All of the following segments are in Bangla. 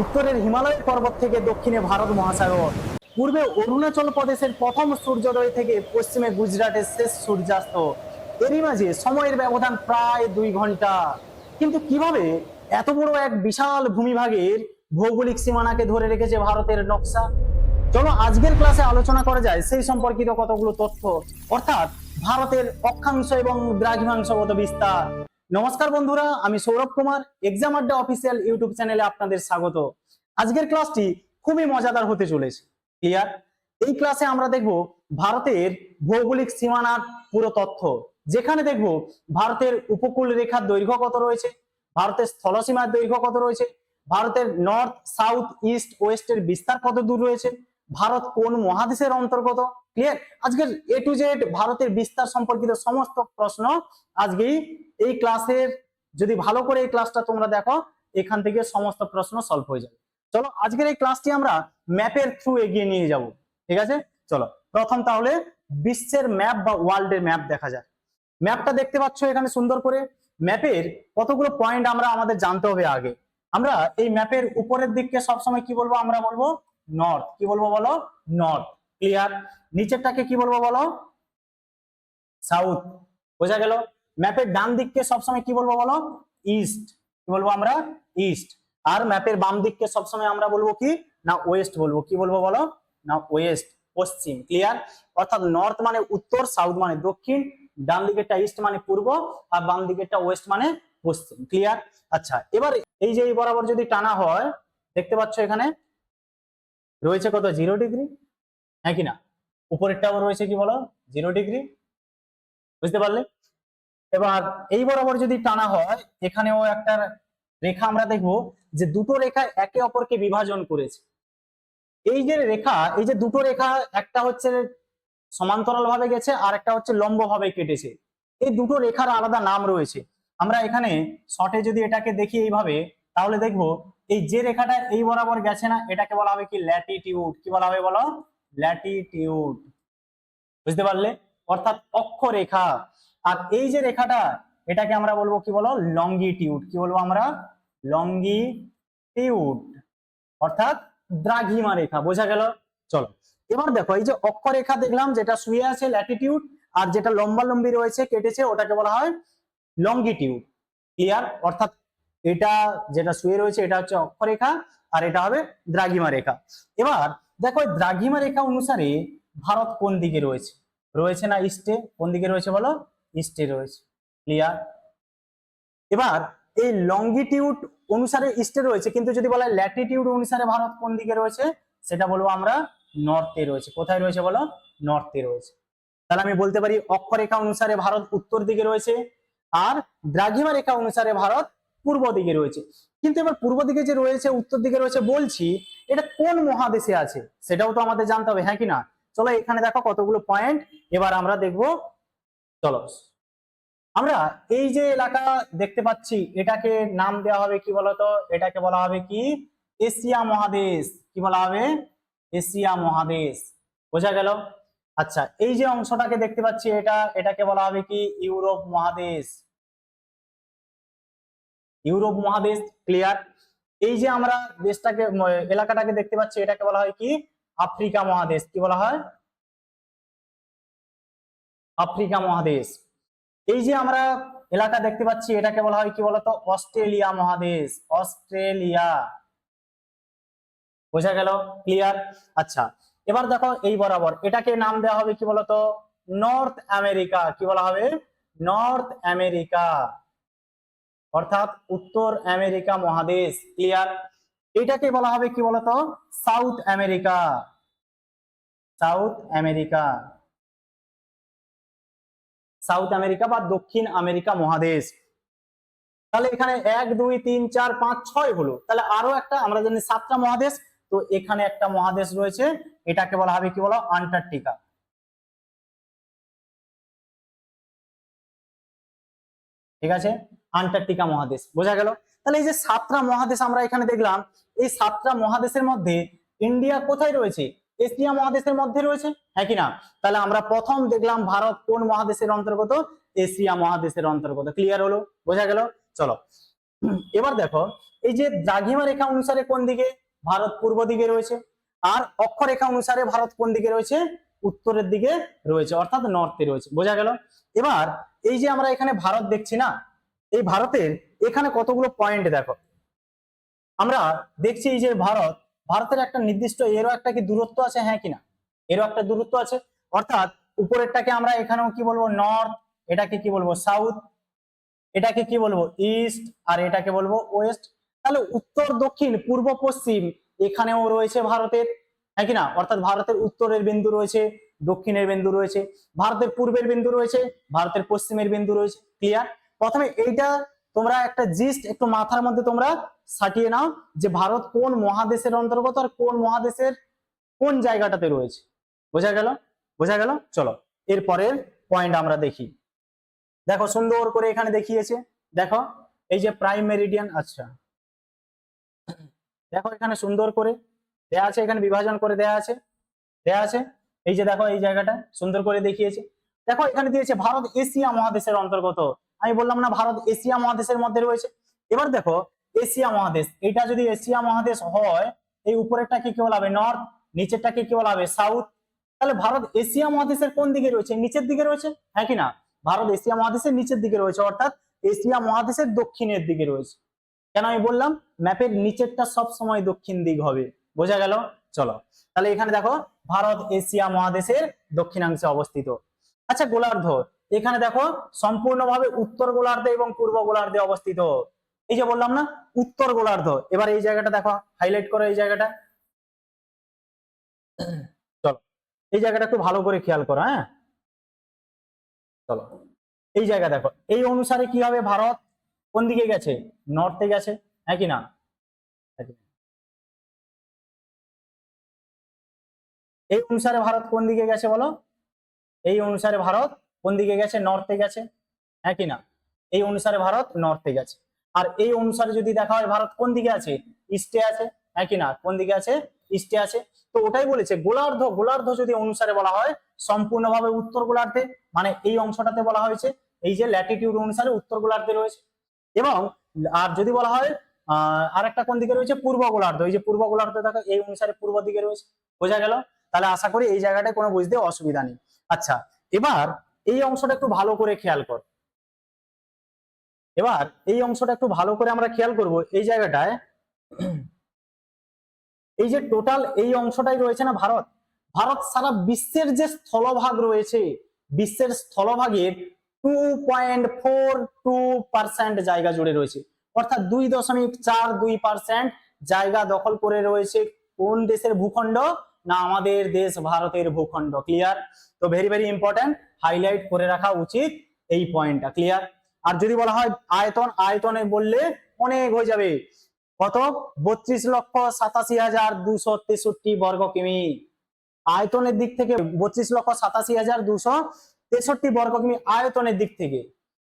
উত্তরের হিমালয় পর্বত থেকে দক্ষিণে ভারত মহাসাগর, পূর্বে অরুণাচল প্রদেশের প্রথম সূর্যোদয় থেকে পশ্চিমে গুজরাটের শেষ সূর্যাস্ত, এরই মাঝে সময়ের ব্যবধান প্রায় 2 ঘন্টা। কিন্তু কিভাবে এত বড় এক বিশাল ভূমিভাগের ভৌগোলিক সীমানাকে ধরে রেখেছে ভারতের নকশা? চলো আজকের ক্লাসে আলোচনা করা যায় সেই সম্পর্কিত কতগুলো তথ্য, অর্থাৎ ভারতের অক্ষাংশ এবং দ্রাঘিমাংশগত বিস্তার। নমস্কার বন্ধুরা, আমি সৌরভ কুমার, এক্সাম আড্ডা অফিসিয়াল ইউটিউব চ্যানেলে আপনাদের স্বাগত। আজকের ক্লাসটি খুবই মজাদার হতে চলেছে। ক্লিয়ার? এই ক্লাসে আমরা দেখব ভারতের ভৌগোলিক সীমানার পুরো তথ্য, যেখানে দেখব ভারতের উপকূল রেখার দৈর্ঘ্য কত রয়েছে, ভারতের স্থলসীমার দৈর্ঘ্য কত রয়েছে, ভারতের নর্থ সাউথ ইস্ট ওয়েস্টের বিস্তার কত দূর রয়েছে, ভারত কোন মহাদেশের অন্তর্গত। ক্লিয়ার? আজকের এ টু জেড ভারতের বিস্তার সম্পর্কিত সমস্ত প্রশ্ন আজকেই এই ক্লাসের, যদি ভালো করে এই ক্লাসটা তোমরা দেখো, এখান থেকে সমস্ত প্রশ্ন সলভ হয়ে যাবে। চলো আজকের এই ক্লাসটি আমরা ম্যাপের থ্রু এগিয়ে নিয়ে যাব। ঠিক আছে, চলো প্রথম তাহলে বিশ্বের ম্যাপ বা ওয়ার্ল্ডের ম্যাপ দেখা যায়। ম্যাপটা দেখতে পাচ্ছ এখানে সুন্দর করে। ম্যাপের কতগুলো পয়েন্ট আমরা আমাদের জানতে হবে আগে। আমরা এই ম্যাপের উপরের দিককে সবসময় কি বলবো? আমরা বলবো নর্থ। কি বলবো বলো? নর্থ। ক্লিয়ার? নিচেরটাকে কি বলবো বলো? সাউথ। বোঝা গেল? ম্যাপের ডান দিককে সবসময় কি বলবো বলো? ইস্ট। কি বলবো আমরা? ইস্ট। আর ম্যাপের বাম দিককে সবসময় আমরা বলবো কি না? ওয়েস্ট বলবো। কি বলবো বলো? না ওয়েস্ট, পশ্চিম। ক্লিয়ার? অর্থাৎ নর্থ মানে উত্তর, সাউথ মানে দক্ষিণ, ডান দিকেরটা ইস্ট মানে পূর্ব, আর বাম দিকেরটা ওয়েস্ট মানে পশ্চিম। ক্লিয়ার? আচ্ছা, এবার এই যে এই বরাবর যদি টানা হয়, দেখতে পাচ্ছ এখানে রয়েছে কত? 0 ডিগ্রি। হ্যাঁ কি না? উপরেরটাও রয়েছে কি বলো? 0 ডিগ্রি। বুঝতে পারলে? এবার এই বরাবর যদি টানা হয়, এখানেও একটা রেখা আমরা দেখবো যে দুটো রেখা একে অপরকে বিভাজন করেছে। এই যে রেখা, এই যে দুটো রেখা, একটা হচ্ছে সমান্তরাল ভাবে গেছে আর একটা হচ্ছে লম্ব ভাবে কেটেছে। এই দুটো রেখার আলাদা নাম রয়েছে। আমরা এখানে শর্টে যদি এটাকে দেখি এইভাবে, তাহলে দেখবো এই যে রেখাটা এই বরাবর গেছে না, এটাকে বলা হবে কি? ল্যাটিটিউড। কি বলা হবে বলো? ল্যাটিটিউড। বুঝতে পারলে? অর্থাৎ অক্ষরেখা। আর এই যে রেখাটা, এটাকে আমরা বলবো কি বলো? লঙ্গিটিউড। কি বলবো আমরা? লঙ্গিটিউড, অর্থাৎ দ্রাঘিমা রেখা। বোঝা গেল? চলো এবার দেখো, এই যে অক্ষরেখা দেখলাম যেটা শুয়ে আছে ল্যাটিটিউড, আর যেটা লম্বা লম্বি রয়েছে কেটেছে ওটাকে বলা হয় লঙ্গিটিউড। ক্লিয়ার? অর্থাৎ এটা যেটা শুয়ে রয়েছে এটা হচ্ছে অক্ষরেখা, আর এটা হবে দ্রাঘিমা রেখা। এবার দেখো দ্রাঘিমা রেখা অনুসারে ভারত কোন দিকে রয়েছে? রয়েছে না ইস্টে? কোন দিকে রয়েছে বলো? ইস্টে রয়েছে। ক্লিয়ার? এবার এই লঙ্গিটিউড অনুসারে ইস্টে রয়েছে, কিন্তু যদি বলা হয় ল্যাটিটিউড অনুসারে ভারত কোন দিকে রয়েছে, সেটা বলবো আমরা নর্থে রয়েছে। কোথায় রয়েছে বলো? নর্থে রয়েছে। তাহলে আমি বলতে পারি অক্ষরেখা অনুসারে ভারত উত্তর দিকে রয়েছে, আর দ্রাঘিমা রেখা অনুসারে ভারত পূর্ব দিকে রয়েছে। কিন্তু এবার পূর্ব দিকে যে রয়েছে, উত্তর দিকে রয়েছে বলছি, এটা কোন মহাদেশে আছে সেটাও তো আমাদের জানতে হবে, হ্যাঁ কি না? চলো এখানে দেখো কতগুলো পয়েন্ট, এবার আমরা দেখবো। চলো আমরা এই যে এলাকা দেখতে পাচ্ছি, এটাকে নাম দেওয়া হবে কি বলতো? এটাকে বলা হবে কি? এশিয়া মহাদেশ। কি বলা হবে? এশিয়া মহাদেশ। বোঝা গেল? আচ্ছা, এই যে অংশটাকে দেখতে পাচ্ছি, এটাকে বলা হবে কি? ইউরোপ মহাদেশ। ইউরোপ মহাদেশ। ক্লিয়ার? এই যে আমরা দেশটাকে, এলাকাটাকে দেখতে পাচ্ছি, এটাকে বলা হয় কি? আফ্রিকা মহাদেশ। কি বলা হয়? আফ্রিকা মহাদেশ। এই যে আমরা এলাকা দেখতে পাচ্ছি, এটাকে বলা হয় কি বলতো? অস্ট্রেলিয়া মহাদেশ। অস্ট্রেলিয়া। বোঝা গেল? ক্লিয়ার? আচ্ছা, এবার দেখো এই বরাবর এটাকে নাম দেওয়া হবে কি বলতো? North America. কি বলা হবে? নর্থ আমেরিকা, অর্থাৎ উত্তর আমেরিকা মহাদেশ। ক্লিয়ার? এটাকে বলা হবে কি বলতো? South America. South America. South America বা দক্ষিণ আমেরিকা মহাদেশ। তাহলে এখানে 1 2 3 4 5 6 হলো। তাহলে আরো একটা, আমরা জানি 7টা মহাদেশ, তো এখানে একটা মহাদেশ রয়েছে, এটাকে বলা হবে কি বলো? আন্টার্কটিকা। ঠিক আছে? আন্টার্কটিকা মহাদেশ। বোঝা গেল? তাহলে এই যে 7টা মহাদেশ আমরা এখানে দেখলাম, এই 7টা মহাদেশের মধ্যে ইন্ডিয়া কোথায় রয়েছে? এশিয়া মহাদেশের মধ্যে রয়েছে, হ্যাঁ কি না? তাহলে আমরা প্রথম দেখলাম ভারত কোন মহাদেশের অন্তর্গত? এশিয়া মহাদেশের অন্তর্গত। ক্লিয়ার হলো? বোঝা গেল? চলো এবার দেখো, এই যে দ্রাঘিমা রেখা অনুসারে কোন দিকে? ভারত পূর্ব দিকে রয়েছে। আর অক্ষরেখা অনুসারে ভারত কোন দিকে রয়েছে? উত্তরের দিকে রয়েছে, অর্থাৎ নর্থে রয়েছে। বোঝা গেল? এবার এই যে আমরা এখানে ভারত দেখছি না, এই ভারতের এখানে কতগুলো পয়েন্ট দেখো। আমরা দেখছি এই যে ভারতের একটা নির্দিষ্ট এরও একটা কি দূরত্ব আছে, হ্যাঁ কিনা? এরও একটা দূরত্ব আছে, অর্থাৎ উপরেরটাকে আমরা এখানেও কি বলবো? নর্থ। এটাকে কি বলবো? সাউথ। এটাকে কি বলবো? ইস্ট। আর এটাকে বলবো ওয়েস্ট। তাহলে উত্তর, দক্ষিণ, পূর্ব, পশ্চিম এখানেও রয়েছে ভারতের, হ্যাঁ কিনা? অর্থাৎ ভারতের উত্তরের বিন্দু রয়েছে, দক্ষিণের বিন্দু রয়েছে, ভারতের পূর্বের বিন্দু রয়েছে, ভারতের পশ্চিমের বিন্দু রয়েছে। ক্লিয়ার? প্রথমে এইটা তোমরা একটা জিস্ট একটু মাথার মধ্যে তোমরা সাটিয়ে নাও যে ভারত কোন মহাদেশের অন্তর্গত আর কোন মহাদেশের কোন জায়গাটাতে রয়েছে। বোঝা গেল? বোঝা গেল? চলো এরপরের পয়েন্ট আমরা দেখি। দেখো সুন্দর করে এখানে দেখিয়েছে, দেখো এই যে প্রাইম মেরিডিয়ান। আচ্ছা দেখো এখানে সুন্দর করে দেয়া আছে, এখানে বিভাজন করে দেয়া আছে, দেয়া আছে। এই যে দেখো এই জায়গাটা সুন্দর করে দেখিয়েছে। দেখো এখানে দিয়েছে ভারত এশিয়া মহাদেশের অন্তর্গত। আমি বললাম না ভারত এশিয়া মহাদেশের মধ্যে রয়েছে। এবার দেখো এশিয়া মহাদেশ, এটা যদি এশিয়া মহাদেশ হয়, এই উপরেরটাকে কি বলা হবে? নর্থ। নিচেরটাকে কি বলা হবে? সাউথ। তাহলে ভারত এশিয়া মহাদেশের কোন দিকে রয়েছে? নিচের দিকে রয়েছে, হ্যাঁ কিনা? ভারত এশিয়া মহাদেশের নিচের দিকে রয়েছে, অর্থাৎ এশিয়া মহাদেশের দক্ষিণের দিকে রয়েছে। কেন আমি বললাম ম্যাপের নিচেরটা সব সময় দক্ষিণ দিক হবে। বোঝা গেল? চলো তাহলে এখানে দেখো ভারত এশিয়া মহাদেশের দক্ষিণাংশে অবস্থিত। আচ্ছা গোলার্ধ, এখানে দেখো সম্পূর্ণভাবে উত্তর গোলার্ধে এবং পূর্ব গোলার্ধে অবস্থিত। এই যে বললাম না উত্তর গোলার্ধ। এবার এই জায়গাটা দেখো, হাইলাইট করো এই জায়গাটা। চলো এই জায়গাটা একটু ভালো করে খেয়াল করো। হ্যাঁ চলো এই জায়গা দেখো, এই অনুসারে কি হবে? ভারত কোন দিকে গেছে? নর্থে গেছে, হ্যাঁ কি না? এই অনুসারে ভারত কোন দিকে গেছে বলো? এই অনুসারে ভারত কোন দিকে গেছে? নর্থে গেছে, হ্যাঁ কি না? এই অনুসারে ভারত নর্থে গেছে। আর এই অনুসারে যদি দেখা হয় ভারত কোন দিকে আছে? ইস্টে আছে, হ্যাঁ কি না? কোন দিকে আছে? ইস্টে আছে। তো ওটাই বলেছে গোলার্ধ, গোলার্ধ যদি অনুসারে বলা হয় সম্পূর্ণভাবে উত্তর গোলার্ধে, মানে এই অংশটাতে বলা হয়েছে এই যে ল্যাটিটিউড অনুসারে উত্তর গোলার্ধে রয়েছে। এবং আর যদি বলা হয় আর একটা কোন দিকে রয়েছে? পূর্ব গোলার্ধ। এই যে পূর্ব গোলার্ধ দেখো এই অনুসারে পূর্ব দিকে রয়েছে। বোঝা গেল? তাহলে আশা করি এই জায়গাটায় কোনো বুঝতে অসুবিধা নেই। আচ্ছা এবার এই অংশটা একটু ভালো করে খেয়াল কর। এবার এই অংশটা একটু ভালো করে আমরা খেয়াল করব। এই জায়গাটায় এই যে টোটাল এই অংশটাই রয়েছে না ভারত, ভারত সারা বিশ্বের যে স্থলভাগ রয়েছে, বিশ্বের স্থলভাগের 2.42% জায়গা জুড়ে রয়েছে, অর্থাৎ 2.42% জায়গা দখল করে রয়েছে কোন দেশের ভূখণ্ড? না আমাদের দেশ ভারতের ভূখণ্ড। ক্লিয়ার? তো ভেরি ভেরি ইম্পর্টেন্ট, হাইলাইট করে রাখা উচিত এই পয়েন্টটা। ক্লিয়ার? আর যদি বলা হয় আয়তন, আয়তনে বললে অনেক হয়ে যাবে। কত? 32,87,263 বর্গ কিমি। আয়তনের দিক থেকে 32,87,263 বর্গ কিমি আয়তনের দিক থেকে।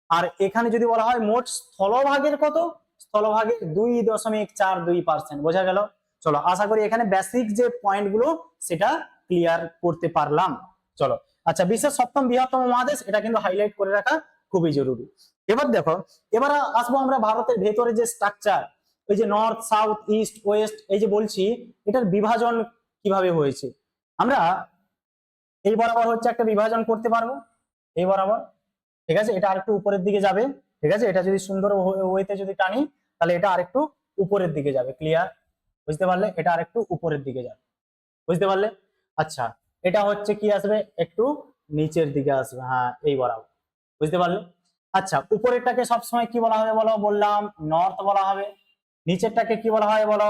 আর এখানে যদি বলা হয় মোট স্থলভাগের কত? স্থলভাগের 2.42%। বোঝা গেল? চলো আশা করি এখানে বেসিক যে পয়েন্ট গুলো সেটা ক্লিয়ার করতে পারলাম। চলো আচ্ছা বিশ্বের সপ্তম বৃহত্তম মহাদেশ, এটা কিন্তু হাইলাইট করে রাখা খুবই জরুরি। এবার দেখো, এবার আসবো আমরা ভারতের ভেতরে যে স্ট্রাকচার, ওই যে নর্থ সাউথ ইস্ট ওয়েস্ট এই যে বলছি, এটার বিভাজন কিভাবে হয়েছে। আমরা এই বরাবর হচ্ছে একটা বিভাজন করতে পারবো, এই বরাবর, ঠিক আছে? এটা আরেকটু উপরের দিকে যাবে, ঠিক আছে? এটা যদি সুন্দর ওয়েতে যদি টানি তাহলে এটা আরেকটু উপরের দিকে যাবে। ক্লিয়ার? বুঝতে পারলে? এটা আরেকটু উপরের দিকে যাবে। বুঝতে পারলে? আচ্ছা এটা হচ্ছে কি আসবে? একটু নিচের দিকে আসবে, হ্যাঁ এই বরাবর। বুঝতে পারলে? আচ্ছা উপরেরটাকে সবসময় কি বলা হবে বলো? বললাম নর্থ বলা হবে। নিচেরটাকে কি বলা হয় বলো?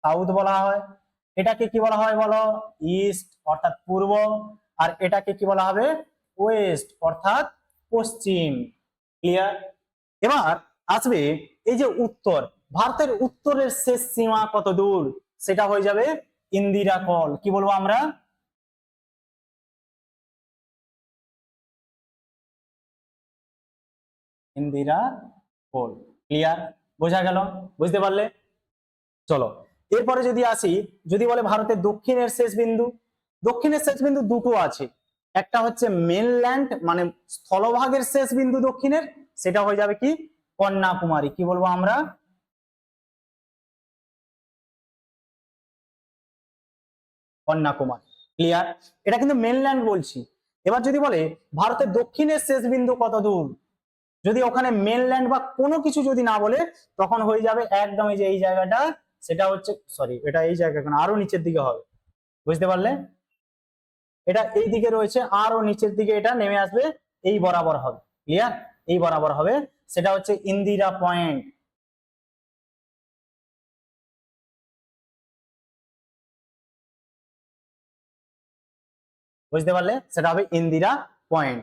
সাউথ বলা হয়। এটাকে কি বলা হয় বলো? ইস্ট অর্থাৎ পূর্ব। আর এটাকে কি বলা হবে? ওয়েস্ট অর্থাৎ পশ্চিম। ক্লিয়ার? এবার আসবে এই যে উত্তর, ভারতের উত্তরের শেষ সীমা কত দূর? সেটা হয়ে যাবে ইন্দিরা কল। কি বলবো আমরা? ইন্দিরা কল। ক্লিয়ার? বোঝা গেল? বুঝতে পারলে? চলো এরপরে যদি আসি, যদি বলে ভারতের দক্ষিণের শেষ বিন্দু, দক্ষিণের শেষ বিন্দু দুটো আছে। একটা হচ্ছে মেনল্যান্ড মানে স্থলভাগের শেষ বিন্দু দক্ষিণের, সেটা হয়ে যাবে কি? কন্যাকুমারী। কি বলবো আমরা? কন্যাকুমারী। ক্লিয়ার? এটা কিন্তু মেনল্যান্ড বলছি। এবার যদি বলে ভারতের দক্ষিণের শেষ বিন্দু কত দূর, যদি ওখানে মেনল্যান্ড বা কোনো কিছু যদি না বলে তখন হয়ে যাবে একদম এই যে এই জায়গাটা, সেটা হচ্ছে সরি এটা এই জায়গা কেন, আরো নিচের দিকে হবে, বুঝতে পারলে? এটা এই দিকে রয়েছে, আরো নিচের দিকে এটা নেমে আসবে, এই বরাবর হবে। ক্লিয়ার? এই বরাবর হবে, সেটা হচ্ছে ইন্দিরা পয়েন্ট। বুঝতে পারলে? সেটা হবে ইন্দিরা পয়েন্ট।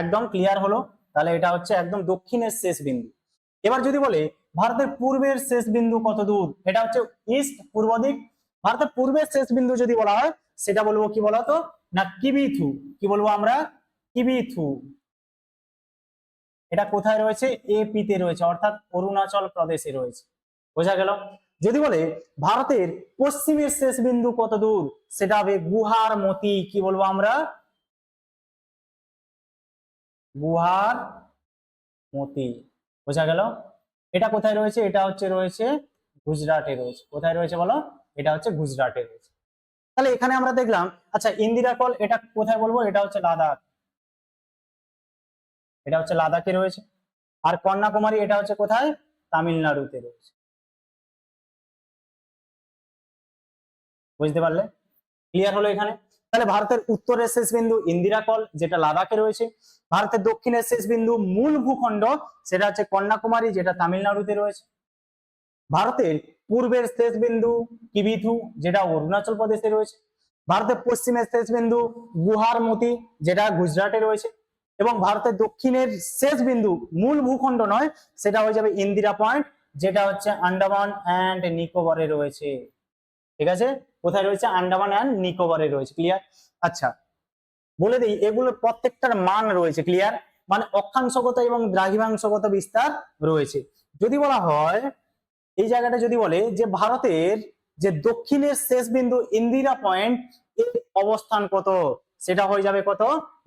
একদম ক্লিয়ার হলো? তাহলে এটা হচ্ছে একদম দক্ষিণের শেষ বিন্দু। এবার যদি বলে ভারতের পূর্বের শেষ বিন্দু কত দূর, এটা হচ্ছে ইস্ট, পূর্ব দিক। ভারতের পূর্বের শেষ বিন্দু যদি বলা হয় সেটা বলবো কি বলতো, না কিবিথু। কি বলবো আমরা? কিবিথু। এটা কোথায় রয়েছে? এপি তে রয়েছে, অর্থাৎ অরুণাচল প্রদেশে রয়েছে। বোঝা গেল? যদি বলে ভারতের পশ্চিমের শেষ বিন্দু কত দূর, সেটা হবে গুহার মতি। কি বলবো আমরা? গুহার মতি। বোঝা গেল? এটা কোথায় রয়েছে? এটা হচ্ছে রয়েছে গুজরাটে রয়েছে। কোথায় রয়েছে বলো? এটা হচ্ছে গুজরাটে রয়েছে। তাহলে এখানে আমরা দেখলাম, আচ্ছা ইন্দিরা কল এটা কোথায় বলবো? এটা হচ্ছে লাদাখ। এটা হচ্ছে লাদাখে রয়েছে। আর কন্যাকুমারী এটা হচ্ছে কোথায়? তামিলনাড়ুতে রয়েছে। বুঝতে পারলে? ক্লিয়ার হলো এখানে? তাহলে ভারতের উত্তরের শেষ বিন্দু ইন্দিরা কল, যেটা লাদাখে রয়েছে। ভারতের দক্ষিণের শেষ বিন্দু মূল ভূখণ্ড, সেটা হচ্ছে কন্যাকুমারী, যেটা তামিলনাড়ুতে রয়েছে। ভারতের পূর্বের শেষ বিন্দু কিবিথু, যেটা অরুণাচল প্রদেশে রয়েছে। ভারতের পশ্চিমের শেষ বিন্দু গুহার মতি, যেটা গুজরাটে রয়েছে। এবং ভারতের দক্ষিণের শেষ বিন্দু মূল ভূখণ্ড নয়, সেটা হয়ে যাবে ইন্দিরা পয়েন্ট, যেটা হচ্ছে আন্দামান অ্যান্ড নিকোবরে রয়েছে। ঠিক আছে? কোথায় রয়েছে? আন্দামান অ্যান্ড নিকোবরে রয়েছে। ক্লিয়ার? আচ্ছা বলে দিই, এগুলোর প্রত্যেকটার মান রয়েছে। ক্লিয়ার? মানে অক্ষাংশগত এবং দ্রাঘিমাংশগত বিস্তার রয়েছে। যদি বলা হয় এই জায়গাটা, যদি বলে যে ভারতের যে দক্ষিণের শেষ বিন্দু ইন্দিরা পয়েন্ট এর অবস্থান কত, সেটা হয়ে যাবে কত,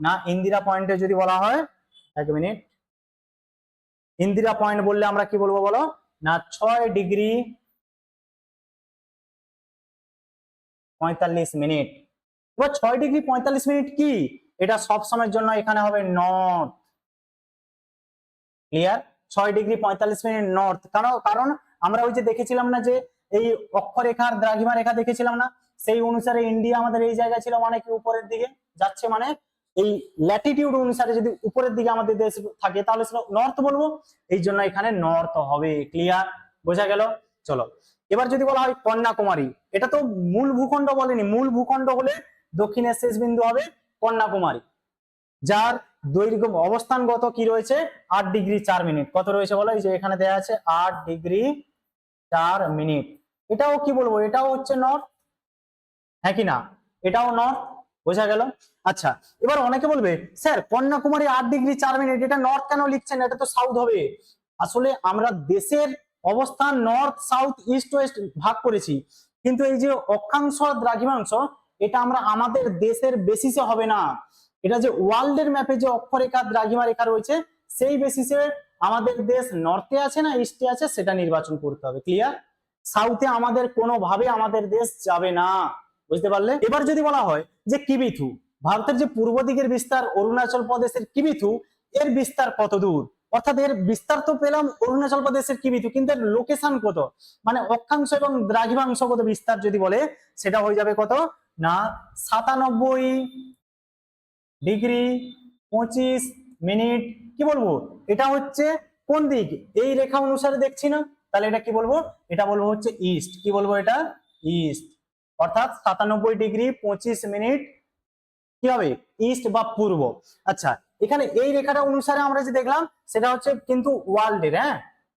না ইন্দিরা পয়েন্টে যদি বলা হয়, এক মিনিট, ইন্দিরা পয়েন্ট বললে আমরা কি বলবো বলো, না 6°45'। এবার 6°45' কি, এটা সব সময়ের জন্য এখানে হবে নর্থ। ক্লিয়ার? 6°45' নর্থ। কারণ আমরা ওই যে দেখেছিলাম না যে এই অক্ষরেখার দ্রাঘিমা রেখা দেখেছিলাম না, সেই অনুসারে ইন্ডিয়া আমাদের এই জায়গায় ছিল, মানে কি উপরের দিকে যাচ্ছে, মানে এই ল্যাটিটিউড অনুসারে যদি উপরের দিকে আমাদের দেশ থাকে তাহলে সেটা নর্থ বলবো, এই জন্য এখানে নর্থ হবে। ক্লিয়ার? বোঝা গেল? চলো এবার যদি বলা হয় কন্যাকুমারী, এটা তো মূল ভূখণ্ড বলেনি, মূল ভূখণ্ড হলে দক্ষিণের শেষ বিন্দু হবে কন্যাকুমারী, যার দৈর্ঘ্য অবস্থানগত কি রয়েছে 8°4'। কত রয়েছে বলো? এই যে এখানে দেয়া আছে 8°4'। এটাও কি বলবো, এটাও হচ্ছে নর্থ, হ্যাঁ কি না? এটাও নর্থ। বোঝা গেল? আচ্ছা এবার অনেকে বলবে স্যার কন্যাকুমারী 8°4', এটা নর্থ কেন লিখছেন, এটা তো সাউথ হবে। আসলে আমরা দেশের অবস্থান নর্থ সাউথ ইস্ট ওয়েস্ট ভাগ করেছি, কিন্তু এই যে অক্ষাংশ দ্রাঘিমাংশ, এটা আমরা আমাদের দেশের বেসিসে হবে না, এটা যে ওয়ার্ল্ডের ম্যাপে যে অক্ষরেখা দ্রাঘিমা রেখা রয়েছে সেই বেসিসে আমাদের দেশ নর্থে আছে না ইস্টে আছে সেটা নির্বাচন করতে হবে। ক্লিয়ার? সাউথে আমাদের কোনোভাবে আমাদের দেশ যাবে না। বুঝতে পারলে? এবার যদি বলা হয় যে কিবিথু, ভারতের যে পূর্ব দিকের বিস্তার অরুণাচল প্রদেশের কিবিথু, এর বিস্তার কত দূর, অর্থাৎ এর বিস্তার তো পেলাম অরুণাচল প্রদেশের কিবিথু, কিন্তু এর লোকেশন কত, মানে অক্ষাংশ এবং দ্রাঘিমাংশগত বিস্তার যদি বলে সেটা হয়ে যাবে কত, না 97°25'। কি বলবো, এটা হচ্ছে কোন দিক, এই রেখা অনুসারে দেখছি না, তাহলে এটা কি বলবো, এটা বলবো হচ্ছে ইস্ট। কি বলবো, এটা ইস্ট, অর্থাৎ 97°25'। কি হবে, ইস্ট বা পূর্ব। আচ্ছা এখানে এই রেখাটা অনুসারে আমরা যে দেখলাম সেটা হচ্ছে কিন্তু ওয়ার্ল্ডের, হ্যাঁ